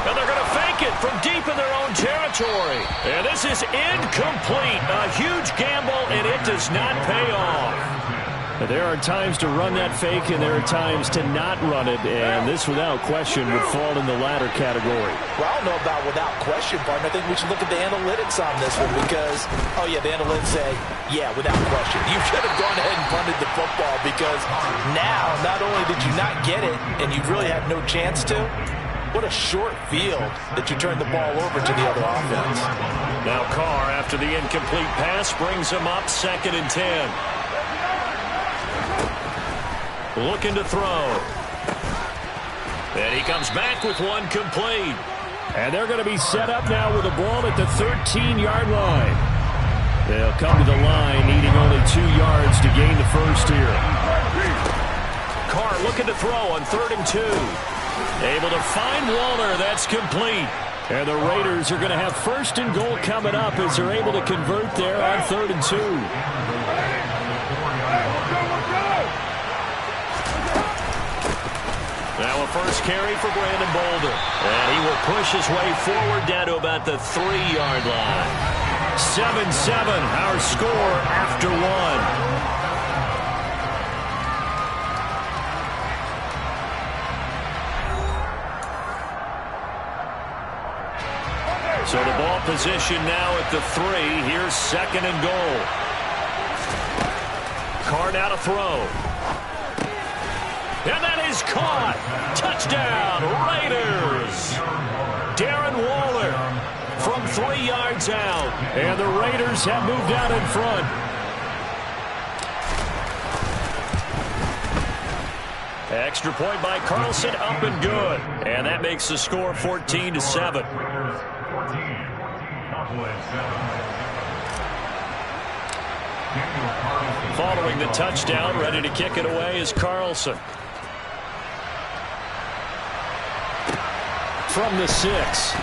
Speaker 2: And they're going to fake it from deep in their own territory. And this is incomplete. A huge gamble, and it does not pay off.
Speaker 6: There are times to run that fake, and there are times to not run it, and this, without question, would fall in the latter category.
Speaker 3: Well, I don't know about without question, partner. I think we should look at the analytics on this one because, oh, yeah, the analytics say, yeah, without question. You should have gone ahead and punted the football because now, not only did you not get it, and you really had no chance to, what a short field that you turned the ball over to the other offense.
Speaker 2: Now Carr, after the incomplete pass, brings him up second and 10. Looking to throw. And he comes back with one complete.
Speaker 6: And they're going to be set up now with a ball at the 13-yard line. They'll come to the line, needing only 2 yards to gain the first here.
Speaker 2: Carr looking to throw on 3rd and 2. Able to find Waller. That's complete.
Speaker 6: And the Raiders are going to have 1st and goal coming up as they're able to convert there on 3rd and 2.
Speaker 2: Now a first carry for Brandon Bolden. And he will push his way forward down to about the 3-yard line. 7-7, our score after 1. So the ball position now at the 3. Here's 2nd and goal. Carr now to throw. And that is caught. Touchdown, Raiders. Darren Waller from 3 yards out.
Speaker 6: And the Raiders have moved out in front.
Speaker 2: Extra point by Carlson, up and good. And that makes the score 14-7. Following the touchdown, ready to kick it away is Carlson.
Speaker 6: From the 6.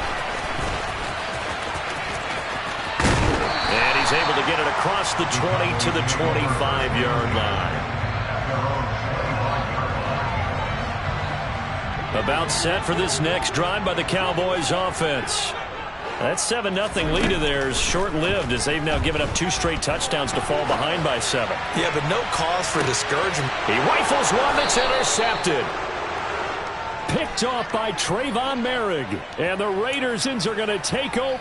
Speaker 2: And he's able to get it across the 20 to the 25-yard line. About set for this next drive by the Cowboys offense. That 7-0 lead of theirs short-lived as they've now given up 2 straight touchdowns to fall behind by 7.
Speaker 1: Yeah, but no cause for discouragement.
Speaker 2: He rifles one that's intercepted.
Speaker 6: Picked off by Trayvon Merrick. And the Raidersons are going to take over.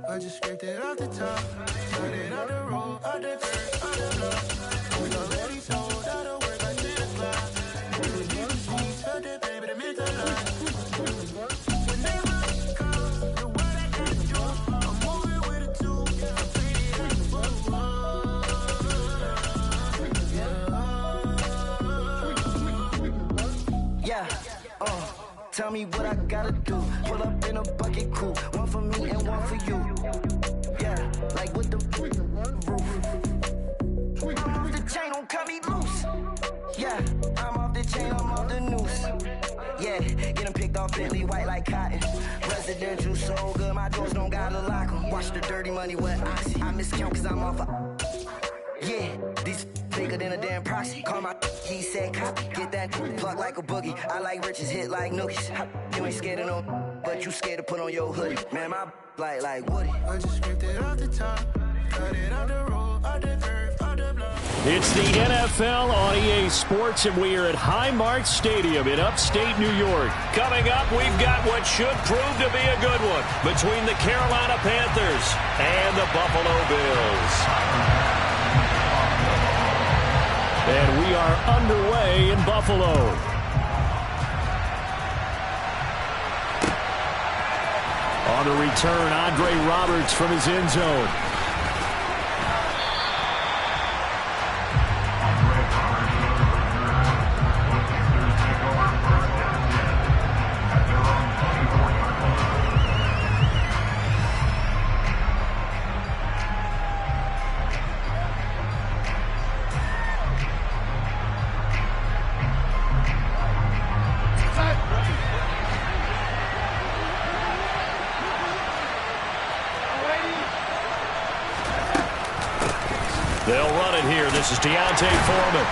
Speaker 9: I just scraped it off the top, started out the road, out the dirt, out the love. We already told out of work, I did a fly. Yeah, tell me what I gotta do. Pull up in a bucket coupe, one for me and one for you. Yeah, like with the roof. I'm off the chain, don't cut me loose. Yeah, I'm off the chain, I'm off the noose. Yeah, get them picked off Bentley, white like cotton. Residential so good, my doors don't gotta lock them. Watch the dirty money with oxy. I miscount cause I'm off a... Yeah, these bigger than a damn proxy. Call my he said copy. Get that plug like a boogie. I like riches, hit like nookies. You ain't scared of no, but you scared to put on your hoodie. Man, my like Woody. I just scraped it off the top, cut it out the road, out the curve, out the block.
Speaker 6: It's the NFL on EA Sports, and we are at Highmark Stadium in upstate New York.
Speaker 2: Coming up, we've got what should prove to be a good one between the Carolina Panthers and the Buffalo Bills.
Speaker 6: And we are underway in Buffalo. On the return, Andre Roberts from his end zone.
Speaker 2: They'll run it here. This is Deontay Foreman.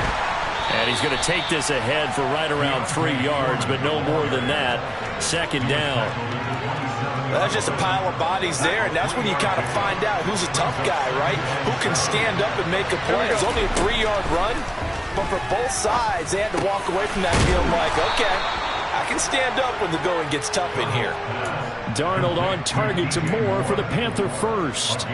Speaker 2: And he's going to take this ahead for right around 3 yards, but no more than that. Second down.
Speaker 3: That's just a pile of bodies there, and that's when you kind of find out who's a tough guy, right? Who can stand up and make a play. It's only a 3-yard run, but for both sides, they had to walk away from that feeling like, okay, I can stand up when the going gets tough in here.
Speaker 6: Darnold on target to Moore for the Panther first.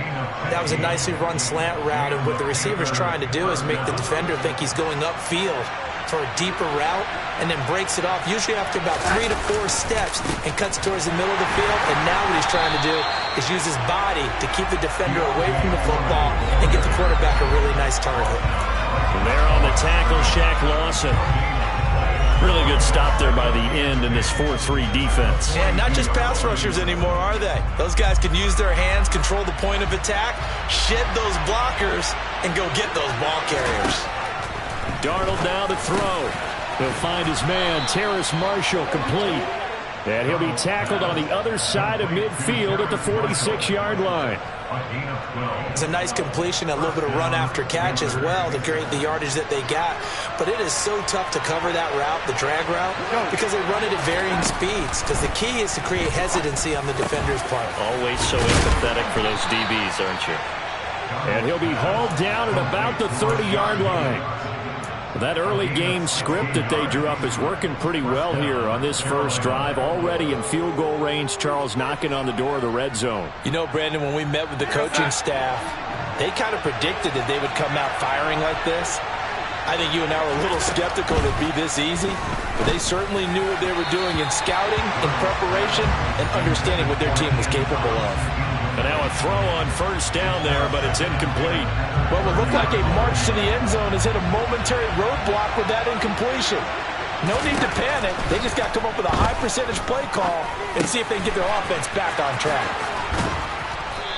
Speaker 1: That was a nicely run slant route, and what the receiver's trying to do is make the defender think he's going upfield for a deeper route, and then breaks it off, usually after about 3 to 4 steps, and cuts towards the middle of the field. And now what he's trying to do is use his body to keep the defender away from the football and get the quarterback a really nice target.
Speaker 2: And there on the tackle, Shaq Lawson. Really good stop there by the end in this 4-3 defense.
Speaker 3: Yeah, not just pass rushers anymore, are they? Those guys can use their hands, control the point of attack, shed those blockers, and go get those ball carriers.
Speaker 6: Darnold now to throw. He'll find his man, Terrace Marshall, complete. And he'll be tackled on the other side of midfield at the 46-yard line.
Speaker 1: It's a nice completion, a little bit of run after catch as well to create the yardage that they got. But it is so tough to cover that route, the drag route, because they run it at varying speeds. Because the key is to create hesitancy on the defender's part.
Speaker 2: Always so empathetic for those DBs, aren't you?
Speaker 6: And he'll be hauled down at about the 30-yard line. That early game script that they drew up is working pretty well here on this first drive. Already in field goal range, Charles knocking on the door of the red zone.
Speaker 3: You know, Brandon, when we met with the coaching staff, they kind of predicted that they would come out firing like this. I think you and I were a little skeptical that it'd be this easy, but they certainly knew what they were doing in scouting, in preparation, and understanding what their team was capable of.
Speaker 2: And now a throw on first down there, but it's incomplete.
Speaker 3: Well, it looked like a march to the end zone has hit a momentary roadblock with that incompletion. No need to panic. They just got to come up with a high percentage play call and see if they can get their offense back on track.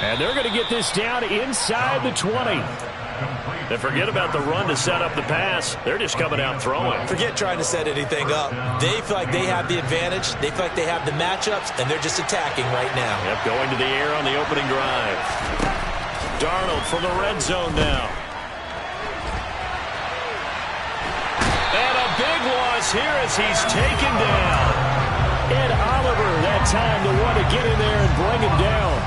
Speaker 6: And they're going to get this down inside the 20.
Speaker 2: And forget about the run to set up the pass. They're just coming out throwing.
Speaker 1: Forget trying to set anything up. They feel like they have the advantage. They feel like they have the matchups, and they're just attacking right now.
Speaker 2: Yep, going to the air on the opening drive. Darnold from the red zone now. And a big loss here as he's taken down.
Speaker 6: Ed Oliver, that time the one to get in there and bring him down.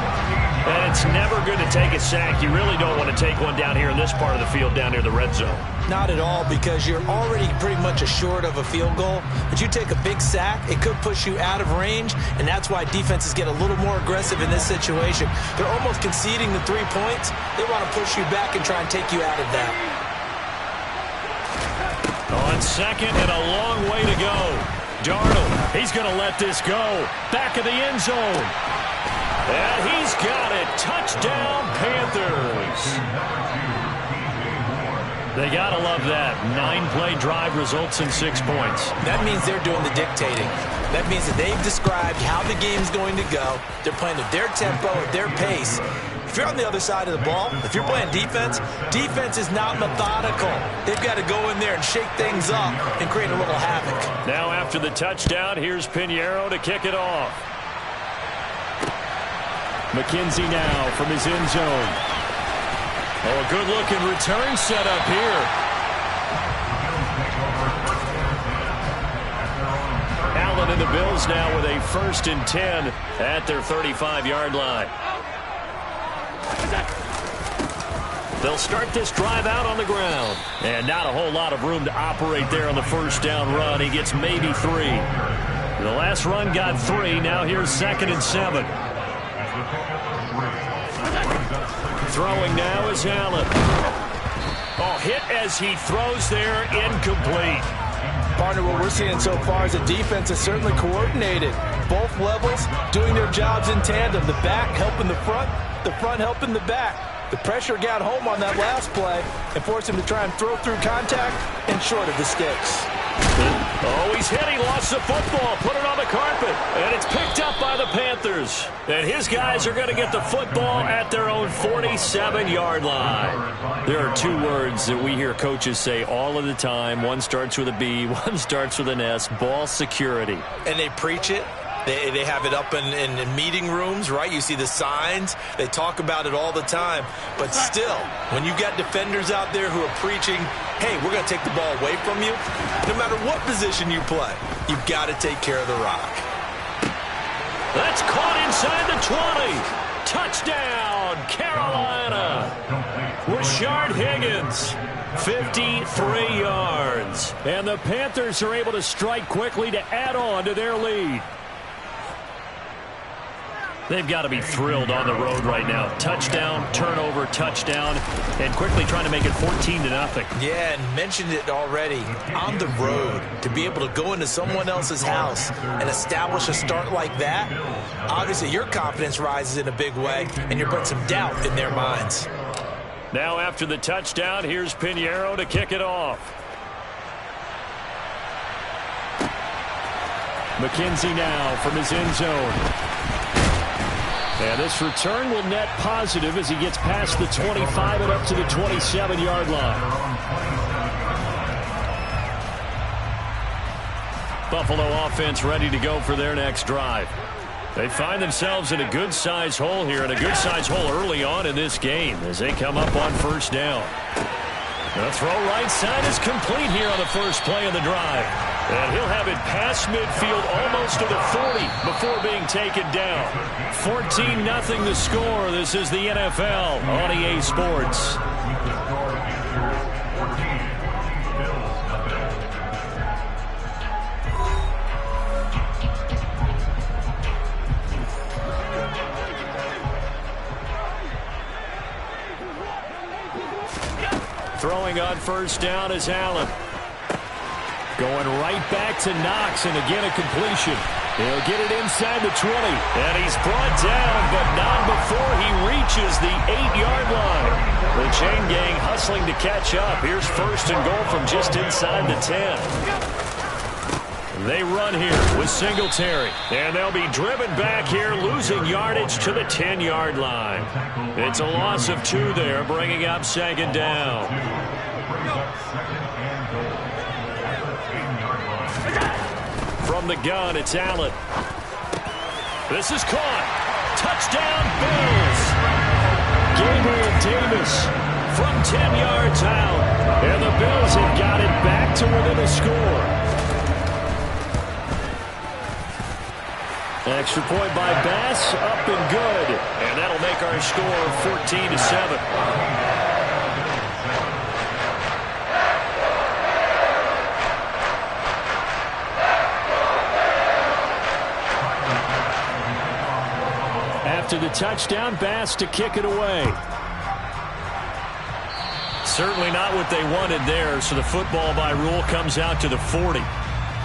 Speaker 2: And it's never good to take a sack. You really don't want to take one down here in this part of the field, down near the red zone.
Speaker 1: Not at all, because you're already pretty much assured of a field goal. But you take a big sack, it could push you out of range, and that's why defenses get a little more aggressive in this situation. They're almost conceding the 3 points. They want to push you back and try and take you out of that.
Speaker 2: On second and a long way to go. Darnold, he's going to let this go. Back of the end zone. And he's got it. Touchdown, Panthers. They got to love that. 9-play drive results in 6 points.
Speaker 1: That means they're doing the dictating. That means that they've described how the game's going to go. They're playing at their tempo, at their pace. If you're on the other side of the ball, if you're playing defense, defense is not methodical. They've got to go in there and shake things up and create a little havoc.
Speaker 2: Now after the touchdown, here's Pinheiro to kick it off.
Speaker 6: McKenzie now from his end zone.
Speaker 2: Oh, a good-looking return set up here. Allen and the Bills now with a 1st and 10 at their 35-yard line. They'll start this drive out on the ground. And not a whole lot of room to operate there on the first down run. He gets maybe 3. The last run got 3. Now here's 2nd and 7. Throwing now is Allen. Oh, hit as he throws there, incomplete.
Speaker 3: Partner, what we're seeing so far is the defense is certainly coordinated. Both levels doing their jobs in tandem. The back helping the front helping the back. The pressure got home on that last play and forced him to try and throw through contact and short of the sticks.
Speaker 2: Oh, he's hit. He lost the football. Put it on the carpet. And it's picked up by the Panthers. And his guys are going to get the football at their own 47-yard line. There are 2 words that we hear coaches say all of the time. One starts with a B, one starts with an S. Ball security.
Speaker 1: And they preach it. They have it up in meeting rooms, right? You see the signs. They talk about it all the time. But still, when you got defenders out there who are preaching, hey, we're going to take the ball away from you, no matter what position you play, you've got to take care of the rock.
Speaker 2: That's caught inside the 20. Touchdown, Carolina. Rashard Higgins, 53 yards. And the Panthers are able to strike quickly to add on to their lead. They've got to be thrilled on the road right now. Touchdown, turnover, touchdown, and quickly trying to make it 14-0.
Speaker 1: Yeah, and mentioned it already. On the road, to be able to go into someone else's house and establish a start like that, obviously your confidence rises in a big way, and you're putting some doubt in their minds.
Speaker 2: Now after the touchdown, here's Pinheiro to kick it off.
Speaker 6: McKenzie now from his end zone. And this return will net positive as he gets past the 25 and up to the 27-yard line.
Speaker 2: Buffalo offense ready to go for their next drive. They find themselves in a good-sized hole here, and a good-sized hole early on in this game as they come up on 1st down. The throw right side is complete here on the first play of the drive. And he'll have it past midfield almost to the 40 before being taken down. 14-0 the score. This is the NFL on EA Sports. Throwing on 1st down is Allen. Going right back to Knox, and again a completion. He'll get it inside the 20. And he's brought down, but not before he reaches the 8-yard line. The chain gang hustling to catch up. Here's 1st and goal from just inside the 10. They run here with Singletary. And they'll be driven back here, losing yardage to the 10-yard line. It's a loss of 2 there, bringing up 2nd down. From the gun, it's Allen. This is caught. Touchdown, Bills. Gabriel Davis from 10 yards out. And the Bills have got it back to within a score. Extra point by Bass, up and good. And that'll make our score 14-7. After the touchdown, Bass to kick it away. Certainly not what they wanted there, so the football by rule comes out to the 40.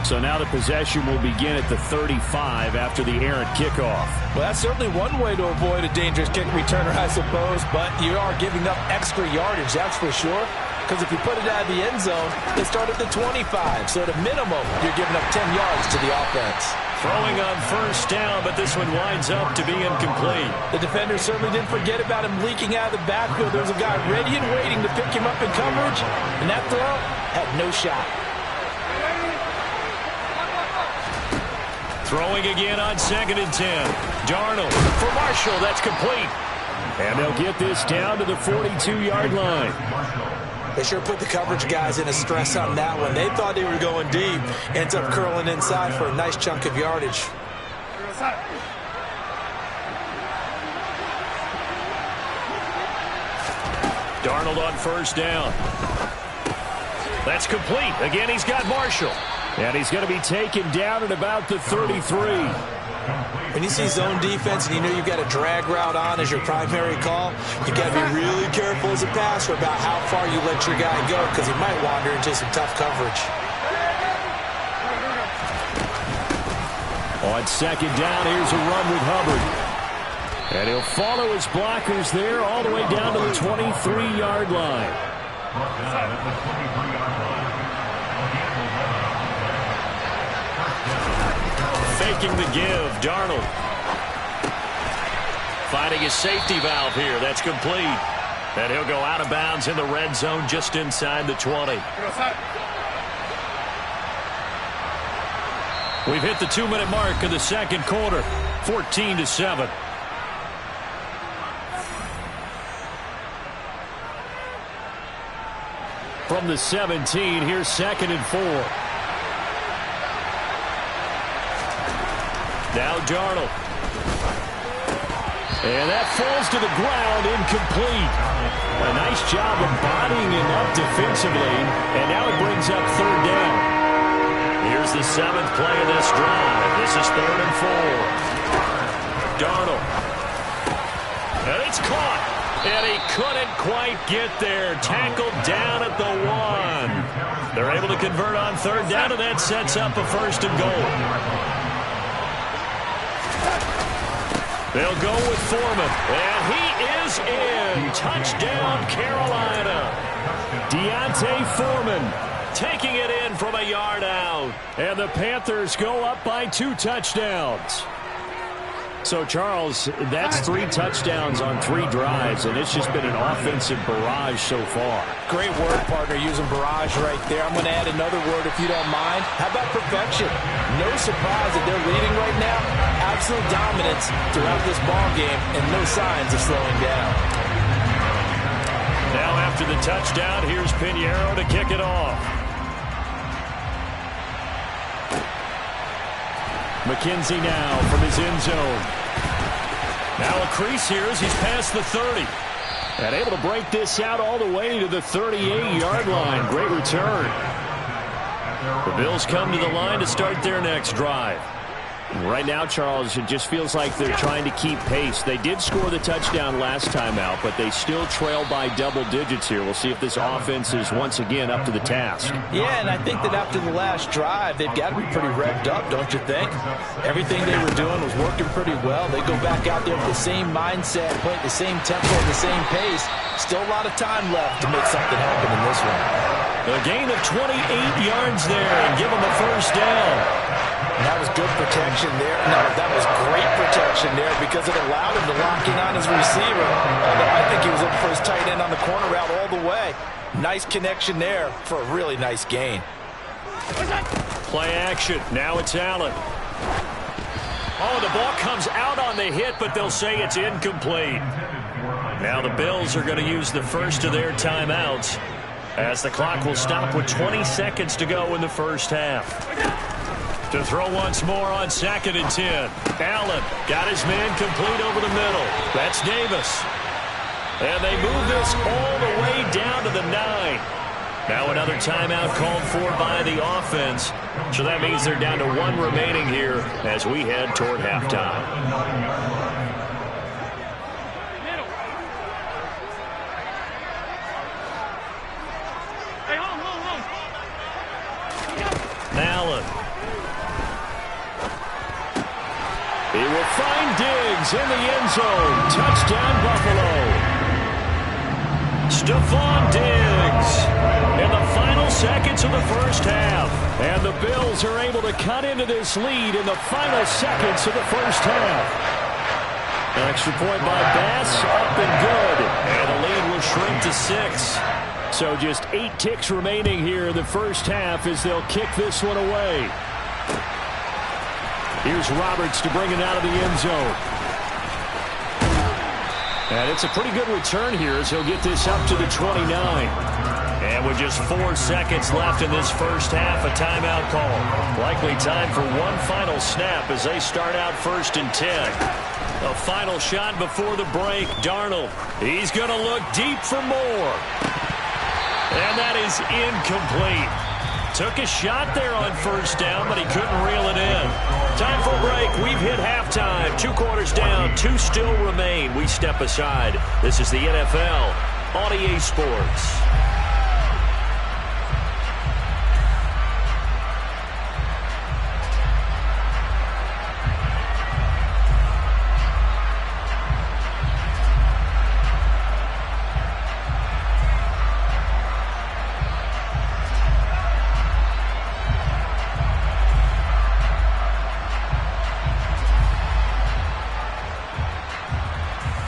Speaker 6: So now the possession will begin at the 35 after the errant kickoff.
Speaker 3: Well, that's certainly one way to avoid a dangerous kick returner, I suppose, but you are giving up extra yardage, that's for sure. because if you put it out of the end zone, they start at the 25. So at a minimum, you're giving up 10 yards to the offense.
Speaker 2: Throwing on first down, but this one winds up to be incomplete.
Speaker 3: The defender certainly didn't forget about him leaking out of the backfield. There was a guy ready and waiting to pick him up in coverage, and that throw had no shot.
Speaker 2: Throwing again on 2nd and 10. Darnold for Marshall. That's complete.
Speaker 6: And they'll get this down to the 42-yard line.
Speaker 1: They sure put the coverage guys in a stress on that one. They thought they were going deep. Ends up curling inside for a nice chunk of yardage.
Speaker 2: Darnold on first down. That's complete. Again, he's got Marshall.
Speaker 6: And he's going to be taken down at about the 33.
Speaker 1: When you see zone defense and you know you've got a drag route on as your primary call, you got to be really careful as a passer about how far you let your guy go because he might wander into some tough coverage.
Speaker 6: On 2nd down, here's a run with Hubbard. And he'll follow his blockers there all the way down to the 23-yard line.
Speaker 2: Faking the give, Darnold. Finding his safety valve here. That's complete. And he'll go out of bounds in the red zone just inside the 20. We've hit the 2-minute mark of the second quarter. 14-7.
Speaker 6: From the 17, here's 2nd and 4.
Speaker 2: Now Darnold. And that falls to the ground, incomplete. A nice job of bodying him up defensively. And now it brings up 3rd down. Here's the 7th play of this drive. This is 3rd and 4. Darnold. And it's caught. And he couldn't quite get there. Tackled down at the 1. They're able to convert on 3rd down, and that sets up a 1st and goal. They'll go with Foreman. And he is in. Touchdown, Carolina.
Speaker 6: Deontay Foreman
Speaker 2: taking it in from a yard out.
Speaker 6: And the Panthers go up by 2 touchdowns. So, Charles, that's 3 touchdowns on 3 drives, and it's just been an offensive barrage so far.
Speaker 3: Great word, partner, using barrage right there. I'm going to add another word if you don't mind. How about perfection? No surprise that they're leading right now. Absolute dominance throughout this ball game and no signs of slowing down.
Speaker 2: Now after the touchdown, here's Pinheiro to kick it off.
Speaker 6: McKenzie now from his end zone.
Speaker 2: Now a crease here as he's past the 30.
Speaker 6: And able to break this out all the way to the 38-yard line. Great return.
Speaker 2: The Bills come to the line to start their next drive.
Speaker 6: Right now, Charles, it just feels like they're trying to keep pace. They did score the touchdown last time out, but they still trail by double digits here. We'll see if this offense is once again up to the task.
Speaker 3: Yeah, and I think that after the last drive, they've got to be pretty revved up, don't you think? Everything they were doing was working pretty well. They go back out there with the same mindset, play at the same tempo, at the same pace. Still a lot of time left to make something happen in this one.
Speaker 2: A gain of 28 yards there and give them a 1st down.
Speaker 3: And that was good protection there. No, that was great protection there because it allowed him to lock in on his receiver. Although I think he was looking for his tight end on the corner route all the way. Nice connection there for a really nice gain.
Speaker 2: Play action. Now it's Allen. Oh, the ball comes out on the hit, but they'll say it's incomplete. Now the Bills are going to use the first of their timeouts as the clock will stop with 20 seconds to go in the first half. To throw once more on 2nd and 10. Allen got his man complete over the middle. That's Davis. And they move this all the way down to the 9. Now another timeout called for by the offense. So that means they're down to 1 remaining here as we head toward halftime. Allen.
Speaker 6: He will find Diggs in the end zone. Touchdown, Buffalo.
Speaker 2: Stephon Diggs
Speaker 6: cut into this lead in the final seconds of the first half. An extra point by Bass, up and good.
Speaker 2: And the lead will shrink to 6.
Speaker 6: So just 8 ticks remaining here in the first half as they'll kick this one away. Here's Roberts to bring it out of the end zone. And it's a pretty good return here as he'll get this up to the 29.
Speaker 2: And with just 4 seconds left in this first half, a timeout call. Likely time for one final snap as they start out 1st and 10. A final shot before the break. Darnold, he's going to look deep for more. And that is incomplete. Took a shot there on 1st down, but he couldn't reel it in. Time for a break. We've hit halftime. 2 quarters down, 2 still remain. We step aside. This is the NFL on EA Sports.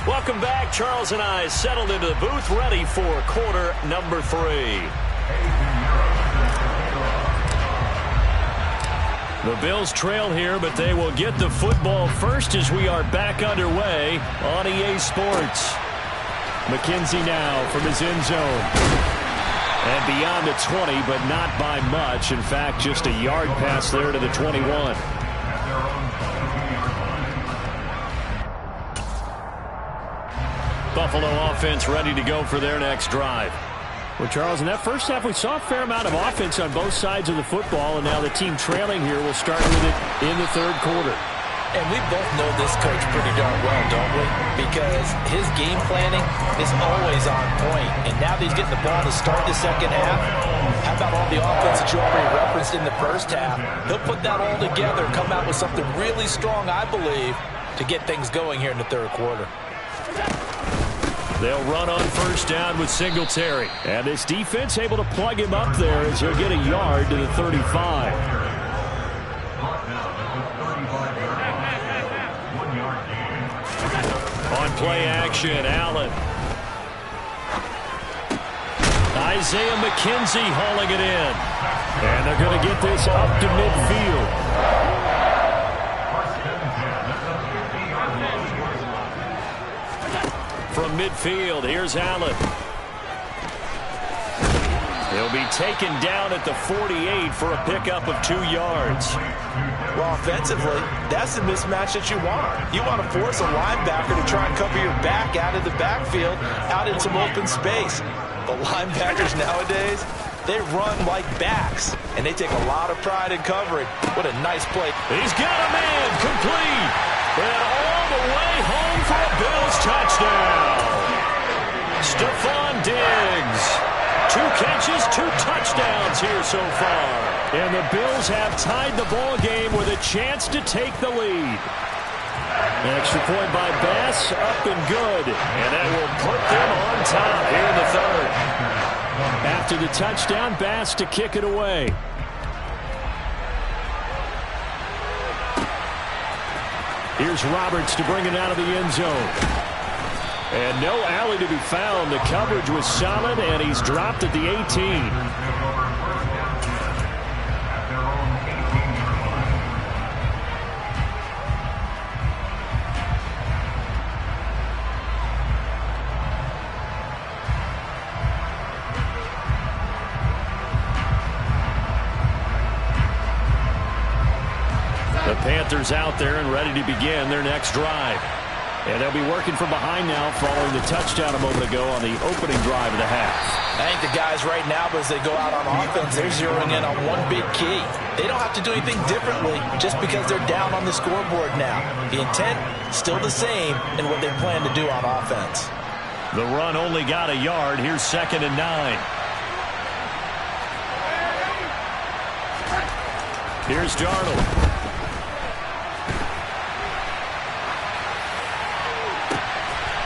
Speaker 2: Welcome back. Charles and I settled into the booth, ready for quarter number 3. The Bills trail here, but they will get the football first as we are back underway on EA Sports. McKenzie now from his end zone. And beyond the 20, but not by much. In fact, just a yard pass there to the 21. Buffalo offense ready to go for their next drive.
Speaker 6: Well, Charles, in that first half, we saw a fair amount of offense on both sides of the football, and now the team trailing here will start with it in the 3rd quarter.
Speaker 3: And we both know this coach pretty darn well, don't we? Because his game planning is always on point. And now that he's getting the ball to start the second half, how about all the offense that you already referenced in the first half? He'll put that all together and come out with something really strong, I believe, to get things going here in the 3rd quarter.
Speaker 2: They'll run on 1st down with Singletary.
Speaker 6: And this defense able to plug him up there as he'll get a yard to the 35.
Speaker 2: On play action, Allen. Isaiah McKenzie hauling it in.
Speaker 6: And they're going to get this up to midfield.
Speaker 2: From midfield, here's Allen. He'll be taken down at the 48 for a pickup of 2 yards.
Speaker 3: Well, offensively, that's the mismatch that you want. You want to force a linebacker to try and cover your back out of the backfield, out in some open space. The linebackers nowadays, they run like backs, and they take a lot of pride in covering. What a nice play.
Speaker 2: He's got a man complete. And all the way home for a Bills touchdown. Stephon Diggs. 2 catches, 2 touchdowns here so far.
Speaker 6: And the Bills have tied the ball game with a chance to take the lead. An extra point by Bass, up and good.
Speaker 2: And that will put them on top here in the 3rd.
Speaker 6: After the touchdown, Bass to kick it away. Here's Roberts to bring it out of the end zone. And no alley to be found. The coverage was solid, and he's dropped at the 18.
Speaker 2: The Panthers out there and ready to begin their next drive.
Speaker 6: And they'll be working from behind now following the touchdown a moment ago on the opening drive of the half.
Speaker 3: I think the guys right now, as they go out on offense, they're zeroing in on one big key. They don't have to do anything differently just because they're down on the scoreboard now. The intent, still the same in what they plan to do on offense.
Speaker 2: The run only got a yard. Here's 2nd and 9. Here's Darnold.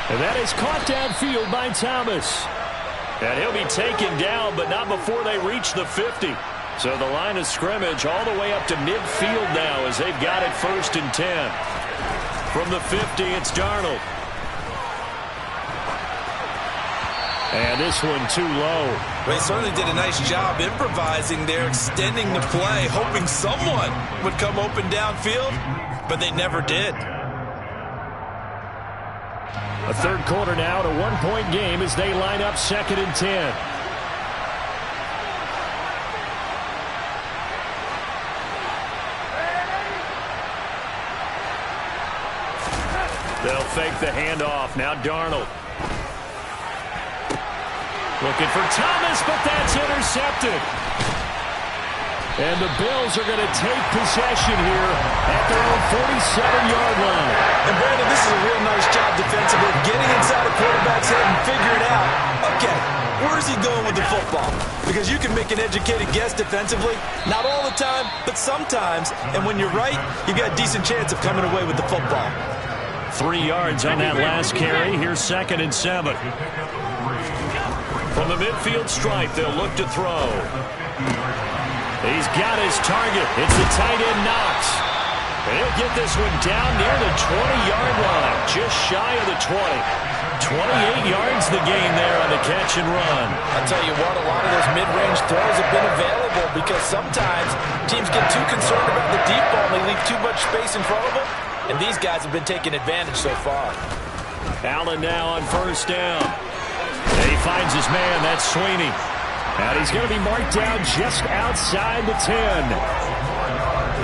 Speaker 6: And that is caught downfield by Thomas.
Speaker 2: And he'll be taken down, but not before they reach the 50. So the line of scrimmage all the way up to midfield now as they've got it 1st and 10. From the 50, it's Darnold. And this one too low.
Speaker 1: Well, he certainly did a nice job improvising there, extending the play, hoping someone would come open downfield, but they never did.
Speaker 6: A third quarter now, to 1-point game as they line up 2nd and 10.
Speaker 2: They'll fake the handoff. Now Darnold. Looking for Thomas, but that's intercepted. And the Bills are going to take possession here at their own 47-yard line.
Speaker 1: And Brandon, this is a real nice job defensively, getting inside a quarterback's head and figuring out, okay, where's he going with the football? Because you can make an educated guess defensively, not all the time, but sometimes. And when you're right, you've got a decent chance of coming away with the football.
Speaker 2: 3 yards on that last carry. Here's 2nd and 7. From the midfield stripe, they'll look to throw. He's got his target. It's the tight end Knox. And he'll get this one down near the 20-yard line, just shy of the 20. 28 yards the gain there on the catch and run.
Speaker 3: I'll tell you what, a lot of those mid-range throws have been available because sometimes teams get too concerned about the deep ball and they leave too much space in front of them. And these guys have been taking advantage so far.
Speaker 2: Allen now on 1st down. And he finds his man. That's Sweeney.
Speaker 6: And he's going to be marked down just outside the 10.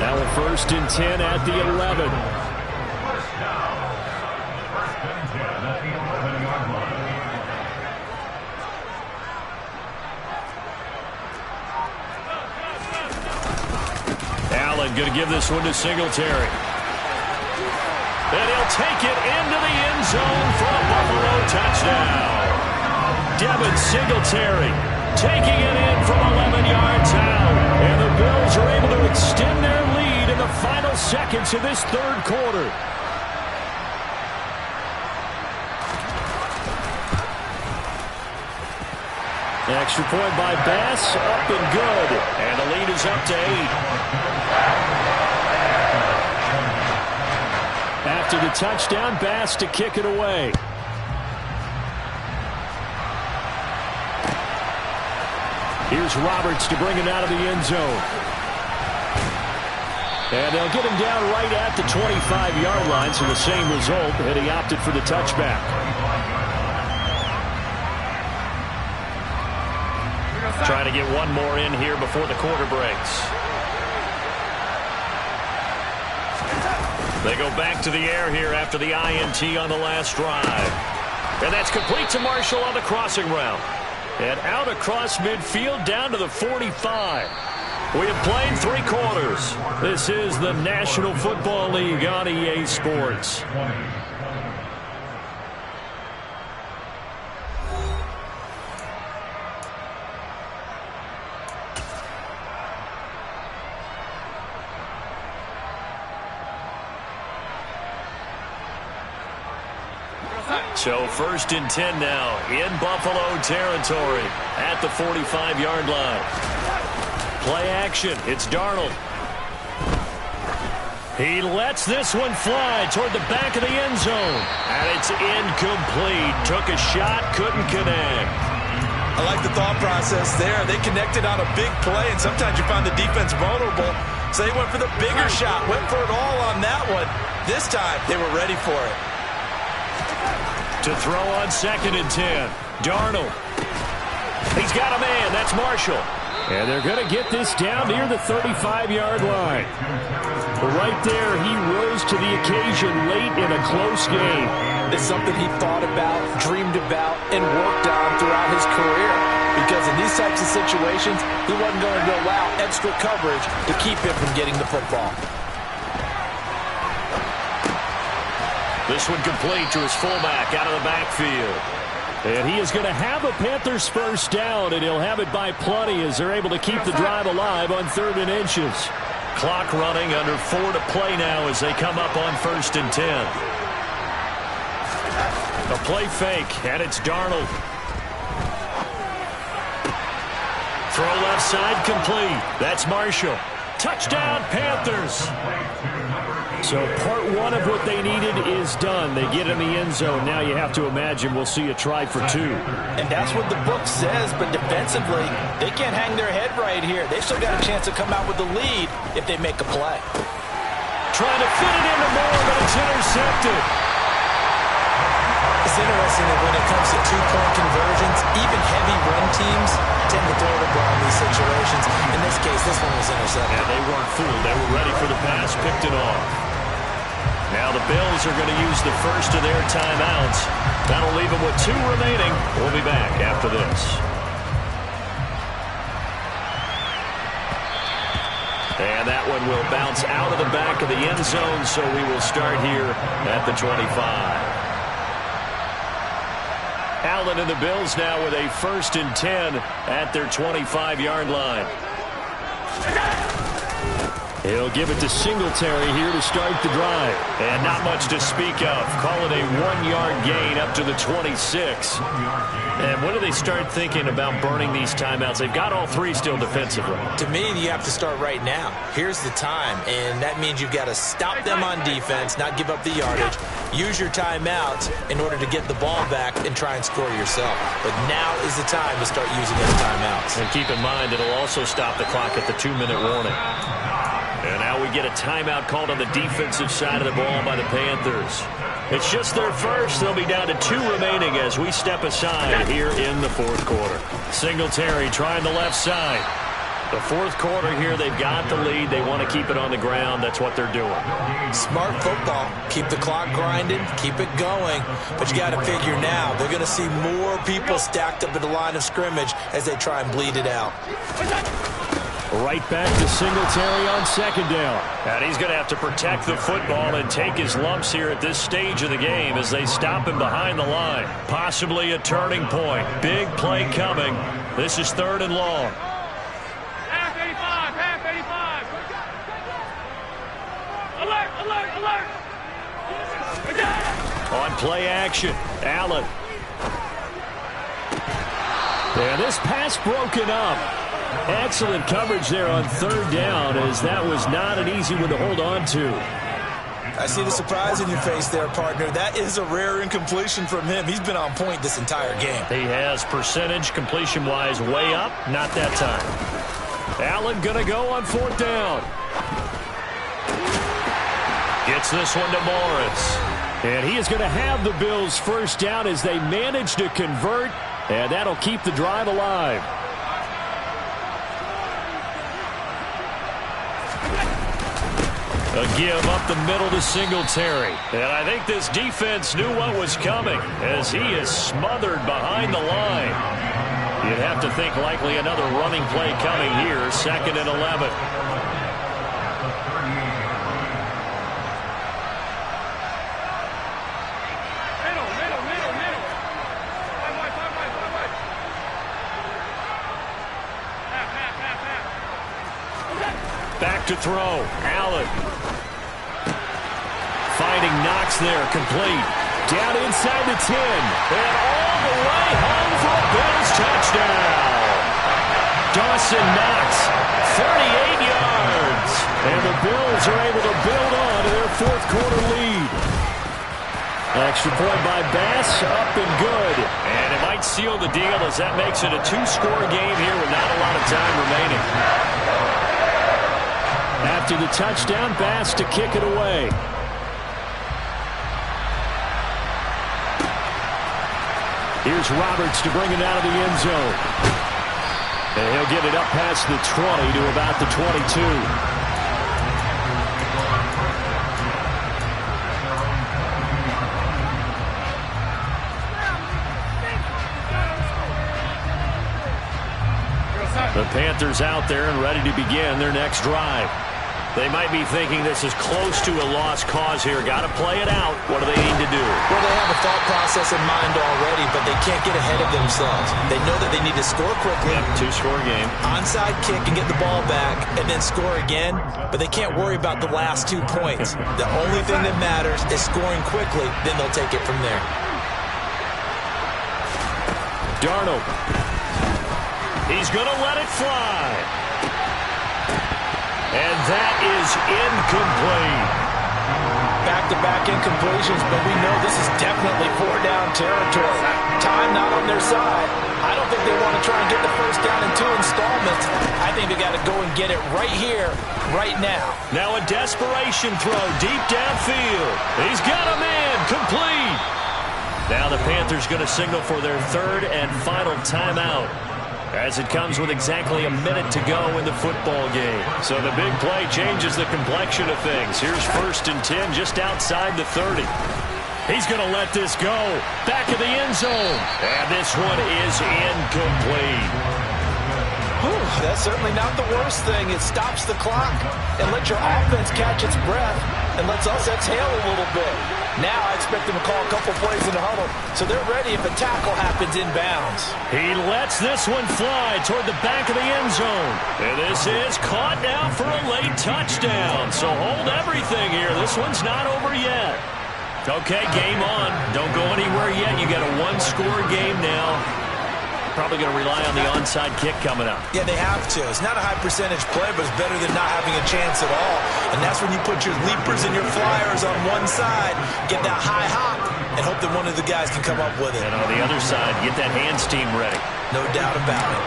Speaker 6: Now a 1st and 10 at the 11.
Speaker 4: First down. 1st and 10 at the 11-yard line.
Speaker 2: Allen going to give this one to Singletary. And he'll take it into the end zone for a Buffalo touchdown. Devin Singletary taking it in from 11 yards out. And the Bills are able to extend their lead in the final seconds of this third quarter.
Speaker 6: Extra point by Bass, up and good.
Speaker 2: And the lead is up to 8.
Speaker 6: After the touchdown, Bass to kick it away. Here's Roberts to bring it out of the end zone. And they'll get him down right at the 25-yard line, so the same result, and he opted for the touchback.
Speaker 2: Trying to get one more in here before the quarter breaks. They go back to the air here after the INT on the last drive. And that's complete to Marshall on the crossing route. And out across midfield down to the 45. We have played 3 quarters. This is the National Football League on EA Sports. So 1st and 10 now in Buffalo territory at the 45-yard line. Play action. It's Darnold. He lets this one fly toward the back of the end zone. And it's incomplete. Took a shot, couldn't connect.
Speaker 1: I like the thought process there. They connected on a big play, and sometimes you find the defense vulnerable. So they went for the bigger shot, went for it all on that one. This time, they were ready for it.
Speaker 2: To throw on 2nd and 10. Darnold. He's got a man. That's Marshall.
Speaker 6: And they're going to get this down near the 35-yard line. Right there, he rose to the occasion late in a close game.
Speaker 3: It's something he thought about, dreamed about, and worked on throughout his career. Because in these types of situations, he wasn't going to allow extra coverage to keep him from getting the football.
Speaker 2: This one complete to his fullback out of the backfield.
Speaker 6: And he is going to have a Panthers first down, and he'll have it by plenty as they're able to keep the drive alive on 3rd and inches.
Speaker 2: Clock running, under 4 to play now as they come up on 1st and 10. A play fake, and it's Darnold. Throw left side complete. That's Marshall. Touchdown, Panthers.
Speaker 6: So part one of what they needed is done. They get in the end zone. Now you have to imagine we'll see a try for two.
Speaker 3: And that's what the book says, but defensively, they can't hang their head right here. They still got a chance to come out with the lead if they make a play.
Speaker 2: Trying to fit it into Moore, but it's intercepted.
Speaker 1: It's interesting that when it comes to two-point conversions, even heavy run teams tend to throw the ball in these situations. In this case, this one was intercepted.
Speaker 2: Yeah, they weren't fooled. They were ready for the pass, picked it off. Now the Bills are going to use the first of their timeouts. That'll leave them with 2 remaining. We'll be back after this. And that one will bounce out of the back of the end zone, so we will start here at the 25. Allen and the Bills now with a 1st and 10 at their 25-yard line.
Speaker 6: He'll give it to Singletary here to start the drive.
Speaker 2: And not much to speak of. Call it a 1-yard gain up to the 26. And when do they start thinking about burning these timeouts? They've got all 3 still defensively.
Speaker 1: To me, you have to start right now. Here's the time, and that means you've got to stop them on defense, not give up the yardage, use your timeouts in order to get the ball back and try and score yourself. But now is the time to start using those timeouts.
Speaker 2: And keep in mind, it'll also stop the clock at the 2-minute warning. And now we get a timeout called on the defensive side of the ball by the Panthers. It's just their first. They'll be down to 2 remaining as we step aside here in the 4th quarter. Singletary trying the left side. The 4th quarter here, they've got the lead. They want to keep it on the ground. That's what they're doing.
Speaker 1: Smart football. Keep the clock grinding. Keep it going. But you got to figure now, they're going to see more people stacked up at the line of scrimmage as they try and bleed it out.
Speaker 6: Right back to Singletary on 2nd down.
Speaker 2: And he's going to have to protect the football and take his lumps here at this stage of the game as they stop him behind the line. Possibly a turning point. Big play coming. This is 3rd and long.
Speaker 10: Half 85. Alert.
Speaker 2: On play action, Allen.
Speaker 6: And this pass broken up. Excellent coverage there on 3rd down, as that was not an easy one to hold on to.
Speaker 1: I see the surprise in your face there, partner. That is a rare incompletion from him. He's been on point this entire game.
Speaker 2: He has percentage completion-wise way up. Not that time. Allen going to go on 4th down. Gets this one to Morris.
Speaker 6: And he is going to have the Bills' 1st down as they manage to convert, and that'll keep the drive alive.
Speaker 2: A give up the middle to Singletary. And I think this defense knew what was coming as he is smothered behind the line. You'd have to think likely another running play coming here. 2nd and 11. Back to throw. Allen. Finding Knox there. Complete.
Speaker 6: Down inside the 10.
Speaker 2: And all the way home for a Bills touchdown. Dawson Knox. 38 yards.
Speaker 6: And the Bills are able to build on to their 4th quarter lead. Extra point by Bass. Up and good.
Speaker 2: And it might seal the deal as that makes it a 2-score game here with not a lot of time remaining.
Speaker 6: After the touchdown, Bass to kick it away. Here's Roberts to bring it out of the end zone. And he'll get it up past the 20 to about the 22.
Speaker 2: The Panthers out there and ready to begin their next drive. They might be thinking this is close to a lost cause here. Got to play it out. What do they need to do?
Speaker 1: Well, they have a thought process in mind already, but they can't get ahead of themselves. They know that they need to score quickly.
Speaker 2: Yep, 2-score game.
Speaker 1: Onside kick and get the ball back and then score again, but they can't worry about the last 2 points. The only thing that matters is scoring quickly, then they'll take it from there.
Speaker 6: Darnold.
Speaker 2: He's going to let it fly. And that is incomplete.
Speaker 3: Back-to-back incompletions, but we know this is definitely four-down territory. Time not on their side. I don't think they want to try and get the first down in 2 installments. I think they got to go and get it right here, right now.
Speaker 2: Now a desperation throw deep downfield. He's got a man, complete. Now the Panthers going to signal for their third and final timeout, as it comes with exactly a minute to go in the football game. So the big play changes the complexion of things. Here's 1st and 10 just outside the 30. He's going to let this go. Back of the end zone. And this one is incomplete.
Speaker 3: Whew, that's certainly not the worst thing. It stops the clock and lets your offense catch its breath and lets us exhale a little bit. Now I expect them to call a couple plays in the huddle, so they're ready if a tackle happens inbounds.
Speaker 2: He lets this one fly toward the back of the end zone. And this is caught now for a late touchdown. So hold everything here. This one's not over yet. Okay, game on. Don't go anywhere yet. You got a one-score game now. Probably going to rely on the onside kick coming up.
Speaker 1: Yeah, they have to. It's not a high-percentage play, but it's better than not having a chance at all. And that's when you put your leapers and your flyers on one side, get that high hop, and hope that one of the guys can come up with it.
Speaker 2: And on the other side, get that hands team ready.
Speaker 1: No doubt about it.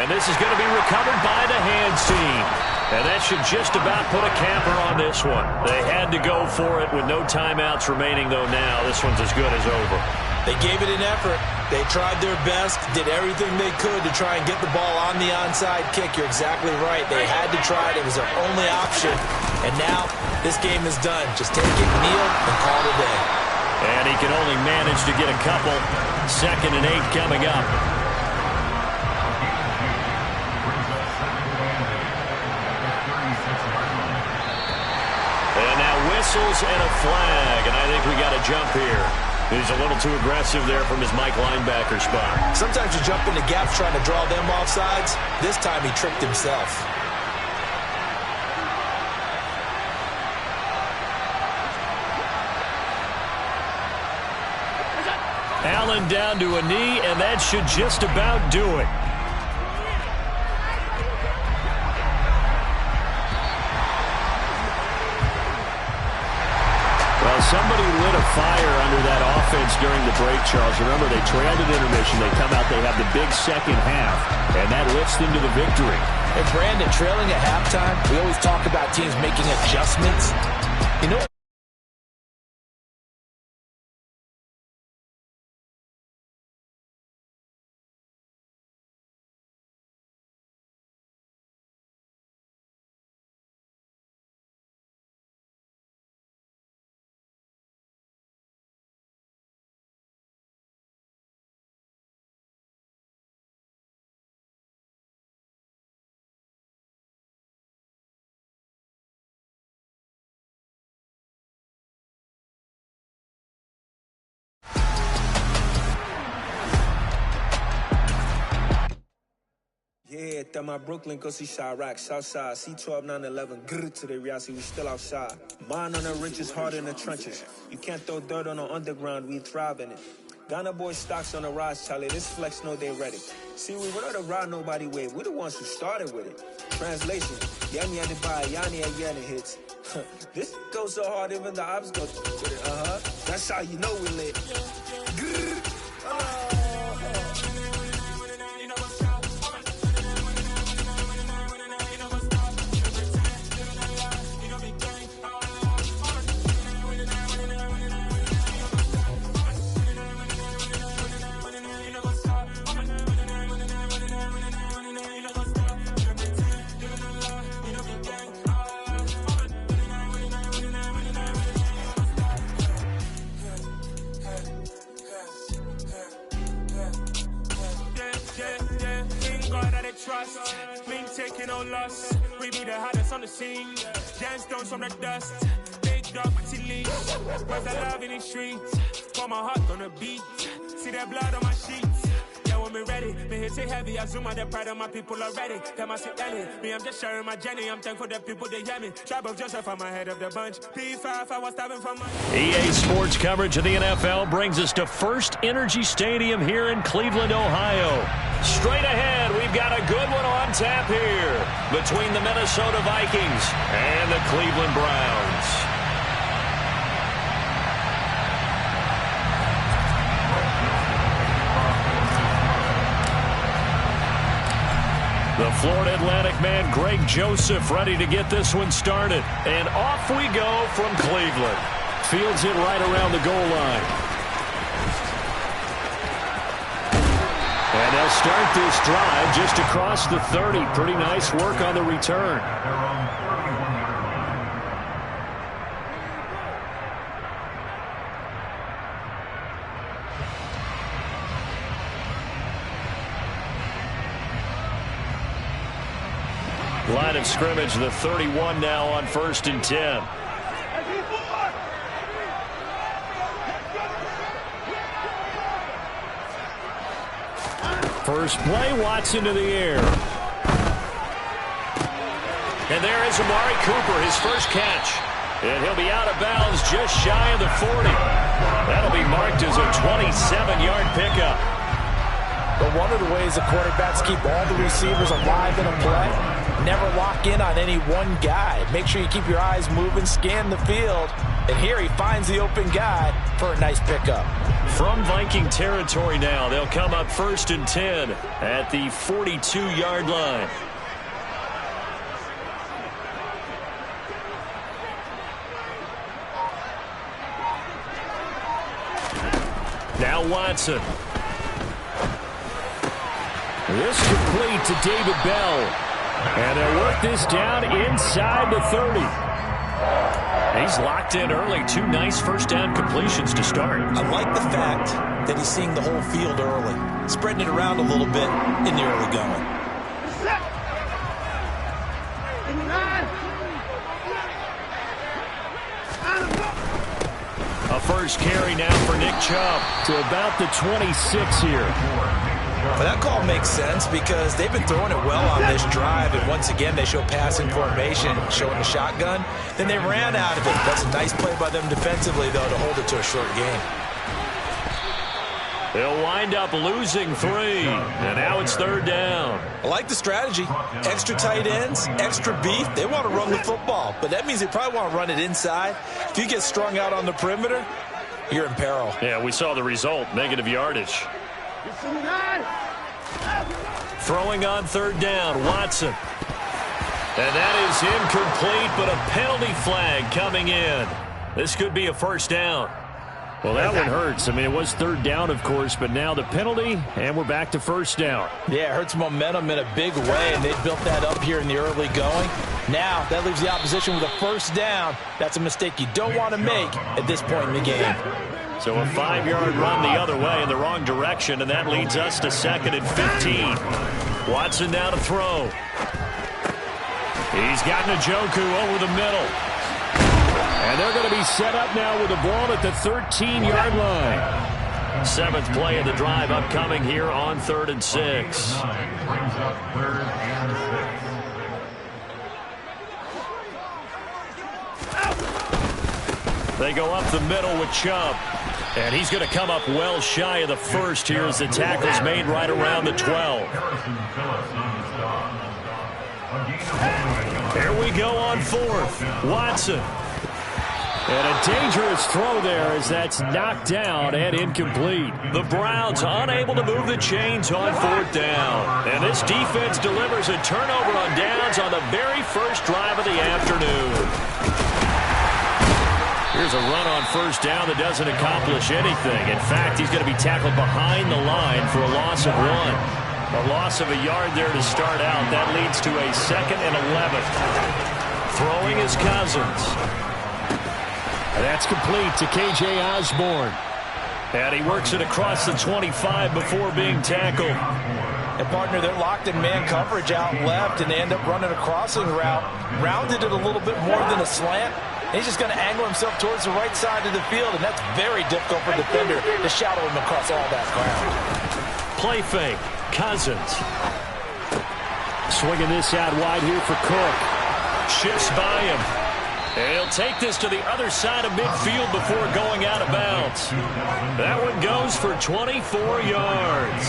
Speaker 2: And this is going to be recovered by the hands team. And that should just about put a camper on this one. They had to go for it with no timeouts remaining, though now. This one's as good as over.
Speaker 1: They gave it an effort. They tried their best, did everything they could to try and get the ball on the onside kick. You're exactly right. They had to try it. It was their only option. And now this game is done. Just take it, kneel, and call it a day.
Speaker 2: And he can only manage to get a couple. 2nd and 8 coming up. And now whistles and a flag. And I think we got a jump here. He's a little too aggressive there from his Mike linebacker spot.
Speaker 1: Sometimes you jump into gaps trying to draw them off sides. This time he tricked himself.
Speaker 2: Allen down to a knee, and that should just about do it. Well, somebody lit a fire under that offense during the break, Charles. Remember, they trailed at intermission. They come out, they have the big second half, and that lifts them to the victory.
Speaker 3: And Brandon, trailing at halftime, we always talk about teams making adjustments. You know,
Speaker 11: Yeah, that my Brooklyn, go see Chirac, Southside, C12, 911, grrr to the reality, we still outside. Mine on the riches, hard in the trenches. You can't throw dirt on the underground, we thrive in it. Ghana boys stocks on the rise, Charlie, this flex know they ready. See, we were not the ride nobody with, we're the ones who started with it. Translation, Yami had to buy, Yanni again it hits. This goes so hard, even the ops go with it, That's how you know we lit. Grrr, trust, we ain't taking no loss. We be the hottest on the scene. Gemstones from the dust. Big dog, pretty leash. Where's the love in the streets? Pour my heart on the beat. See that blood on my sheets. Yeah, when we ready,
Speaker 8: Me hit it heavy, I zoom out the pride of my people already. Them I sit down me, I'm just sharing my journey. I'm thankful that people they hear me. Tribe of Joseph, I'm ahead of the bunch. P5, I was starving for my
Speaker 2: EA Sports coverage of the NFL brings us to First Energy Stadium here in Cleveland, Ohio. Straight ahead, we've got a good one on tap here between the Minnesota Vikings and the Cleveland Browns. The Florida Atlantic man, Greg Joseph, ready to get this one started. And off we go from Cleveland. Fields it right around the goal line. And they'll start this drive just across the 30. Pretty nice work on the return. Line of scrimmage, the 31 now on 1st and 10. First play, Watson to the air. And there is Amari Cooper, his first catch. And he'll be out of bounds just shy of the 40. That'll be marked as a 27-yard pickup.
Speaker 3: But one of the ways the quarterbacks keep all the receivers alive in a play, never lock in on any one guy. Make sure you keep your eyes moving, scan the field. And here he finds the open guy for a nice pickup.
Speaker 2: From Viking territory now, they'll come up 1st and 10 at the 42-yard line. Now Watson. This complete to David Bell. And they'll work this down inside the 30. He's locked in early. 2 nice first down completions to start.
Speaker 1: I like the fact that he's seeing the whole field early, spreading it around a little bit in the early going.
Speaker 2: A first carry now for Nick Chubb to about the 26 here.
Speaker 1: But that call makes sense because they've been throwing it well on this drive, and once again they show passing formation, showing the shotgun. Then they ran out of it. That's a nice play by them defensively, though, to hold it to a short game.
Speaker 2: They'll wind up losing 3, and now it's 3rd down.
Speaker 1: I like the strategy. Extra tight ends, extra beef. They want to run the football, but that means they probably want to run it inside. If you get strung out on the perimeter, you're in peril.
Speaker 2: Yeah, we saw the result, negative yardage. Throwing on 3rd down, Watson. And that is incomplete, but a penalty flag coming in. This could be a first down. Well, that one hurts. I mean, it was 3rd down, of course, but now the penalty, and we're back to first down.
Speaker 3: Yeah, it hurts momentum in a big way, and they built that up here in the early going. Now, that leaves the opposition with a first down. That's a mistake you don't want to make at this point in the game.
Speaker 2: So a 5-yard run the other way in the wrong direction, and that leads us to 2nd and 15. Watson now to throw. He's got Njoku over the middle. And they're going to be set up now with the ball at the 13-yard line. 7th play of the drive upcoming here on 3rd and 6.
Speaker 4: Brings up 3rd and 6.
Speaker 2: They go up the middle with Chubb. And he's going to come up well shy of the 1st here as the tackle's made right around the 12. Here we go on 4th. Watson. And a dangerous throw there as that's knocked down and incomplete. The Browns unable to move the chains on 4th down. And this defense delivers a turnover on downs on the very first drive of the afternoon. Here's a run on 1st down that doesn't accomplish anything. In fact, he's going to be tackled behind the line for a loss of 1. A loss of a yard there to start out. That leads to a 2nd and 11. Throwing is Cousins.
Speaker 6: That's complete to K.J. Osborne.
Speaker 2: And he works it across the 25 before being tackled.
Speaker 3: And, partner, they're locked in man coverage out left, and they end up running a crossing route. Rounded it a little bit more than a slant. He's just going to angle himself towards the right side of the field, and that's very difficult for a defender to shadow him across all that ground.
Speaker 2: Play fake. Cousins. Swinging this out wide here for Cook. Shifts by him. And he'll take this to the other side of midfield before going out of bounds. That one goes for 24 yards.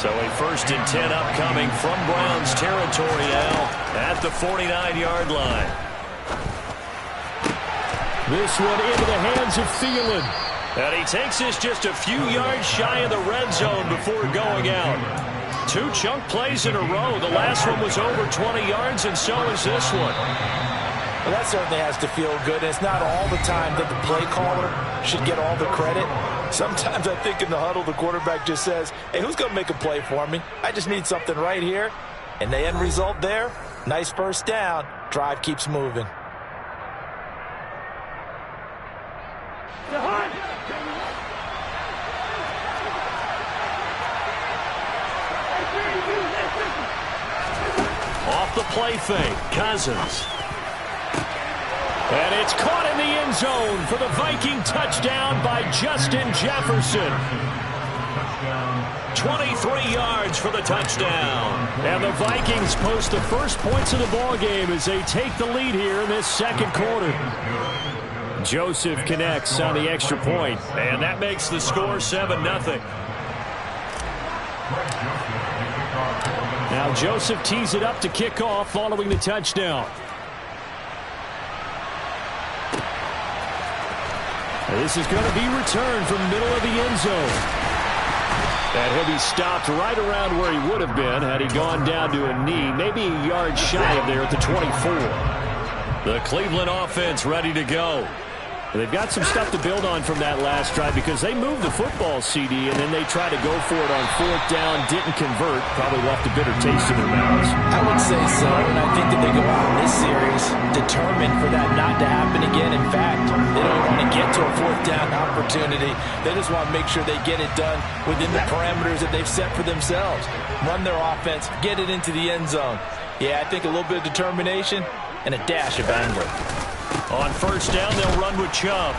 Speaker 2: So a 1st and 10 upcoming from Browns territory now at the 49-yard line.
Speaker 6: This one into the hands of Thielen.
Speaker 2: And he takes this just a few yards shy of the red zone before going out. 2 chunk plays in a row. The last one was over 20 yards, and so is this one.
Speaker 3: Well, that certainly has to feel good. And it's not all the time that the play caller should get all the credit. Sometimes I think in the huddle, the quarterback just says, hey, who's going to make a play for me? I just need something right here. And the end result there, nice first down. Drive keeps moving.
Speaker 2: Off the play fake, Cousins.
Speaker 6: And it's caught in the end zone for the Viking touchdown by Justin Jefferson.
Speaker 2: 23 yards for the touchdown.
Speaker 6: And the Vikings post the first points of the ball game as they take the lead here in this second quarter. Joseph connects on the extra point.
Speaker 2: And that makes the score 7-0.
Speaker 6: Now Joseph tees it up to kick off following the touchdown. This is going to be returned from middle of the end zone. And he'll be stopped right around where he would have been had he gone down to a knee, maybe a yard shy of there at the 24.
Speaker 2: The Cleveland offense ready to go.
Speaker 6: They've got some stuff to build on from that last drive because they moved the football, CD, and then they tried to go for it on 4th down, didn't convert, probably left a bitter taste in their mouths.
Speaker 3: I would say so, and I think that they go out in this series determined for that not to happen again. In fact, they don't want to get to a 4th down opportunity. They just want to make sure they get it done within the parameters that they've set for themselves. Run their offense, get it into the end zone. Yeah, I think a little bit of determination and a dash of anger.
Speaker 2: On 1st down, they'll run with Chubb.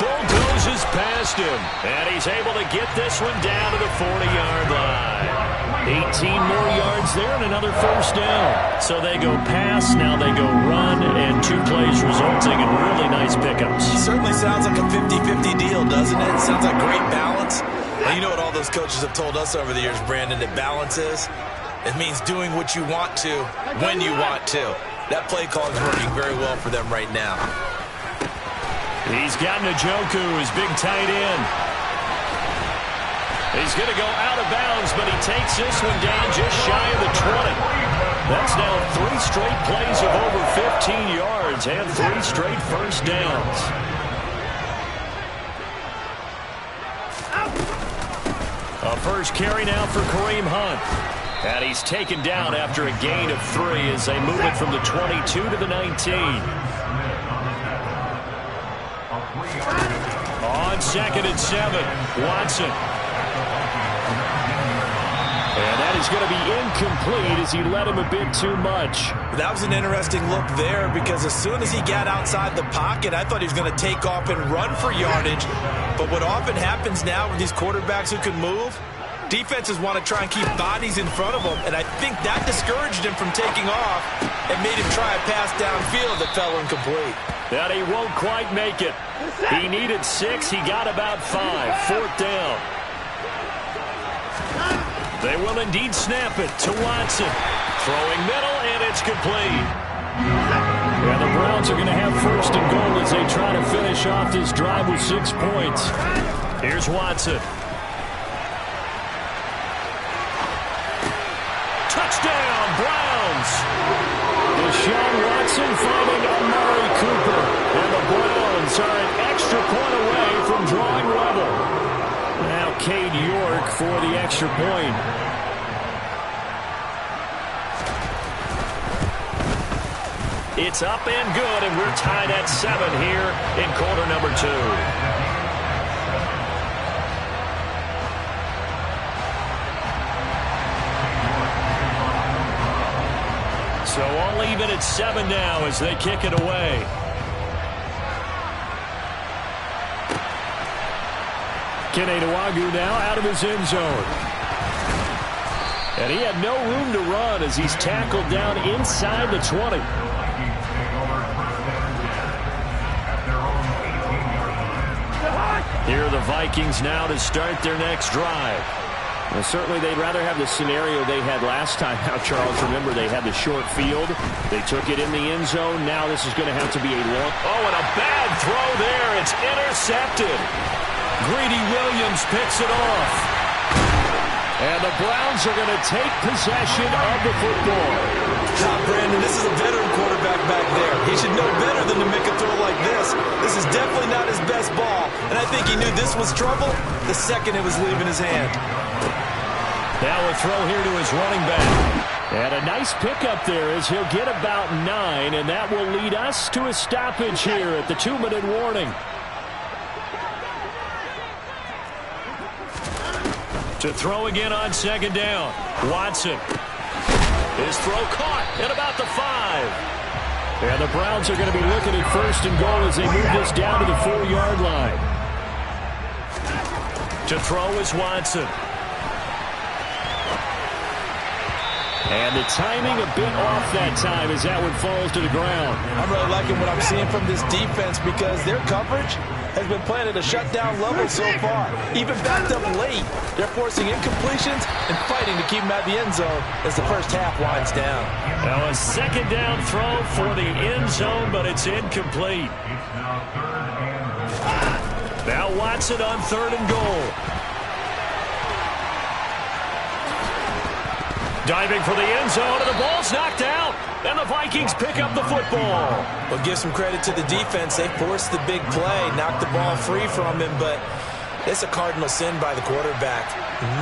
Speaker 2: Bulldozes past him, and he's able to get this one down to the 40-yard line. 18 more yards there and another 1st down. So they go pass, now they go run, and 2 plays resulting in really nice pickups.
Speaker 1: Certainly sounds like a 50-50 deal, doesn't it? Sounds like great balance. Well, you know what all those coaches have told us over the years, Brandon, that balance is? It means doing what you want to when you want to. That play call is working very well for them right now.
Speaker 2: He's got Njoku, his big tight end. He's going to go out of bounds, but he takes this one down just shy of the 20. That's now 3 straight plays of over 15 yards and 3 straight 1st downs. A first carry now for Kareem Hunt. And he's taken down after a gain of 3 as they move it from the 22 to the 19. On 2nd and 7, Watson. And that is going to be incomplete as he led him a bit too much.
Speaker 1: That was an interesting look there because as soon as he got outside the pocket, I thought he was going to take off and run for yardage. But what often happens now with these quarterbacks who can move, defenses want to try and keep bodies in front of him, and I think that discouraged him from taking off and made him try a pass downfield that fell incomplete.
Speaker 2: That he won't quite make it. He needed 6. He got about 5. 4th down. They will indeed snap it to Watson. Throwing middle, and it's complete.
Speaker 6: Yeah, the Browns are going to have 1st and goal as they try to finish off this drive with 6 points.
Speaker 2: Here's Watson. Touchdown, Browns!
Speaker 6: Deshaun Watson finding Amari Cooper. And the Browns are an extra point away from drawing level. Now Cade York for the extra point.
Speaker 2: It's up and good, and we're tied at 7 here in quarter number 2. So all even at 7 now as they kick it away.
Speaker 6: Kene Nwagu now out of his end zone. And he had no room to run as he's tackled down inside the 20. Here are the Vikings now to start their next drive. Well, certainly they'd rather have the scenario they had last time. Now, Charles, remember, they had the short field. They took it in the end zone. Now this is going to have to be a long...
Speaker 2: Oh, and a bad throw there. It's intercepted. Greedy Williams picks it off.
Speaker 6: And the Browns are going to take possession of the football.
Speaker 3: Brandon, this is a veteran quarterback back there. He should know better than to make a throw like this. This is definitely not his best ball. And I think he knew this was trouble the second it was leaving his hand.
Speaker 2: Now a throw here to his running back.
Speaker 6: And a nice pickup there as he'll get about 9, and that will lead us to a stoppage here at the 2-minute warning.
Speaker 2: To throw again on second down. Watson. His throw caught at about the 5.
Speaker 6: And the Browns are going to be looking at first and goal as they move this down to the 4-yard line.
Speaker 2: To throw is Watson.
Speaker 6: And the timing a bit off that time as that one falls to the ground.
Speaker 3: I'm really liking what I'm seeing from this defense because their coverage has been playing at a shutdown level so far. Even backed up late, they're forcing incompletions and fighting to keep them out of the end zone as the first half winds down.
Speaker 2: Now a second down throw for the end zone, but it's incomplete. Now Watson on 3rd and goal. Diving for the end zone, and the ball's knocked out. And the Vikings pick up the football.
Speaker 3: Well, give some credit to the defense. They forced the big play, knocked the ball free from him, but it's a cardinal sin by the quarterback.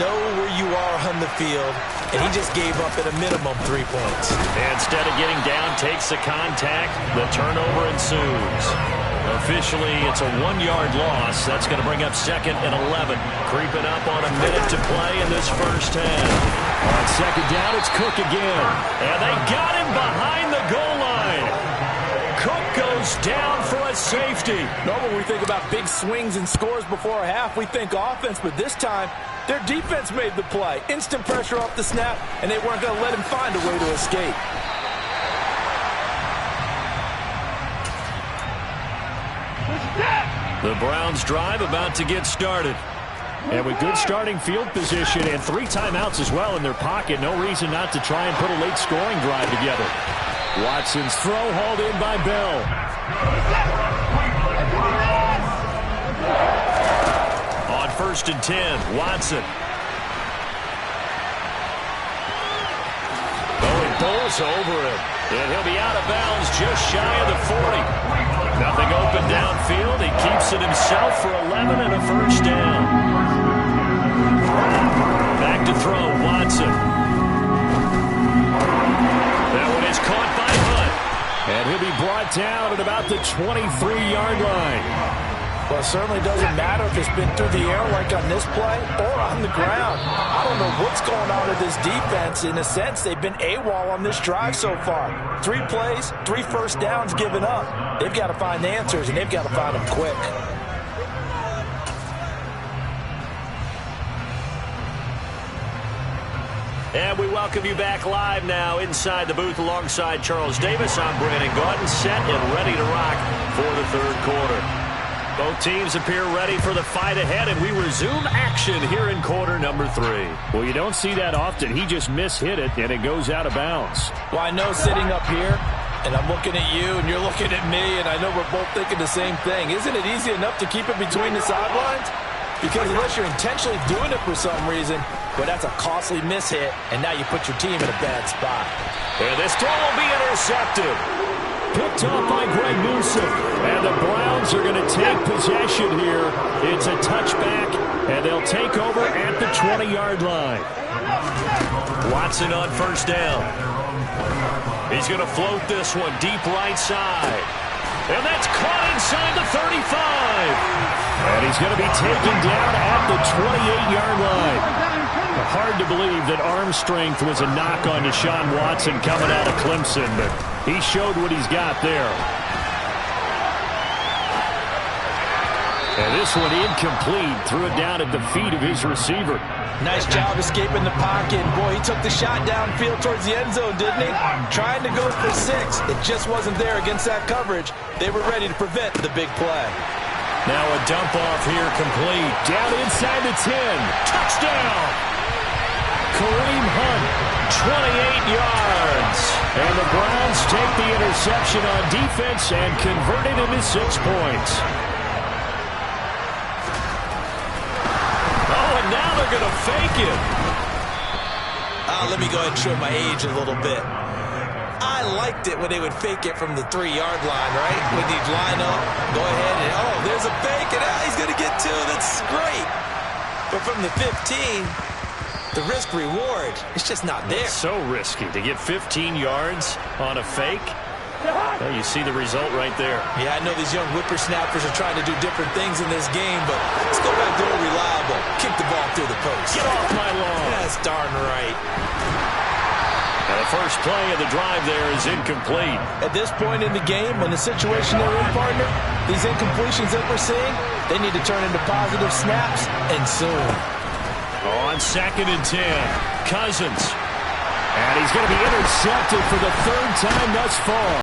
Speaker 3: Know where you are on the field, and he just gave up at a minimum 3 points.
Speaker 2: Instead of getting down, takes the contact. The turnover ensues. Officially, it's a 1-yard loss. That's going to bring up 2nd and 11. Creeping up on a minute to play in this first half.
Speaker 6: On second down, it's Cook again.
Speaker 2: And they got him behind the goal line. Cook goes down for a safety.
Speaker 3: Normally, when we think about big swings and scores before a half, we think offense, but this time, their defense made the play. Instant pressure off the snap, and they weren't going to let him find a way to escape.
Speaker 2: The Browns drive about to get started.
Speaker 6: And with good starting field position and 3 timeouts as well in their pocket, no reason not to try and put a late scoring drive together. Watson's throw hauled in by Bell.
Speaker 2: On 1st and 10, Watson. Oh, he bowls over it. And he'll be out of bounds just shy of the 40. Nothing open downfield. He keeps it himself for 11 and a first down. Back to throw, Watson. That one is caught by Hunt.
Speaker 6: And he'll be brought down at about the 23-yard line.
Speaker 3: Well, it certainly doesn't matter if it's been through the air like on this play or on the ground. I don't know what's going on with this defense. In a sense, they've been AWOL on this drive so far. 3 plays, 3 first downs given up. They've got to find answers, and they've got to find them quick.
Speaker 2: And we welcome you back live now inside the booth alongside Charles Davis. I'm Brandon Gaudin, set and ready to rock for the 3rd quarter. Both teams appear ready for the fight ahead, and we resume action here in quarter number 3.
Speaker 6: Well, you don't see that often. He just mishit it, and it goes out of bounds.
Speaker 3: Well, I know sitting up here, and I'm looking at you, and you're looking at me, and I know we're both thinking the same thing. Isn't it easy enough to keep it between the sidelines? Because unless you're intentionally doing it for some reason, well, that's a costly mishit, and now you put your team in a bad spot.
Speaker 2: And this throw will be intercepted.
Speaker 6: Picked off by Greg Newsom. And the Browns are going to take possession here. It's a touchback, and they'll take over at the 20-yard line.
Speaker 2: Watson on 1st down. He's going to float this one deep right side. And that's caught inside the 35.
Speaker 6: And he's going to be taken down at the 28-yard line. Hard to believe that arm strength was a knock on Deshaun Watson coming out of Clemson, but he showed what he's got there. And this one incomplete. Threw it down at the feet of his receiver.
Speaker 3: Nice job escaping the pocket. Boy, he took the shot downfield towards the end zone, didn't he? Trying to go for 6. It just wasn't there against that coverage. They were ready to prevent the big play.
Speaker 2: Now a dump off here complete.
Speaker 6: Down inside the 10.
Speaker 2: Touchdown! Kareem Hunt, 28 yards. And the Browns take the interception on defense and convert it into 6 points. Now they're going to fake it.
Speaker 1: Let me go ahead and show my age a little bit. I liked it when they would fake it from the 3-yard line, right? When they'd line up, go ahead, and there's a fake, and he's going to get 2. That's great. But from the 15, the risk-reward, it's just not there.
Speaker 2: It's so risky to get 15 yards on a fake. Well, you see the result right there.
Speaker 3: Yeah, I know these young whippersnappers are trying to do different things in this game, but let's go back to old reliable. Kick the ball through the post.
Speaker 2: Get off my lawn.
Speaker 3: That's darn right.
Speaker 2: And the first play of the drive there is incomplete.
Speaker 3: At this point in the game, in the situation they're in, partner, these incompletions that we're seeing, they need to turn into positive snaps, and soon.
Speaker 2: On 2nd and 10, Cousins.
Speaker 6: And he's going to be intercepted for the 3rd time thus far.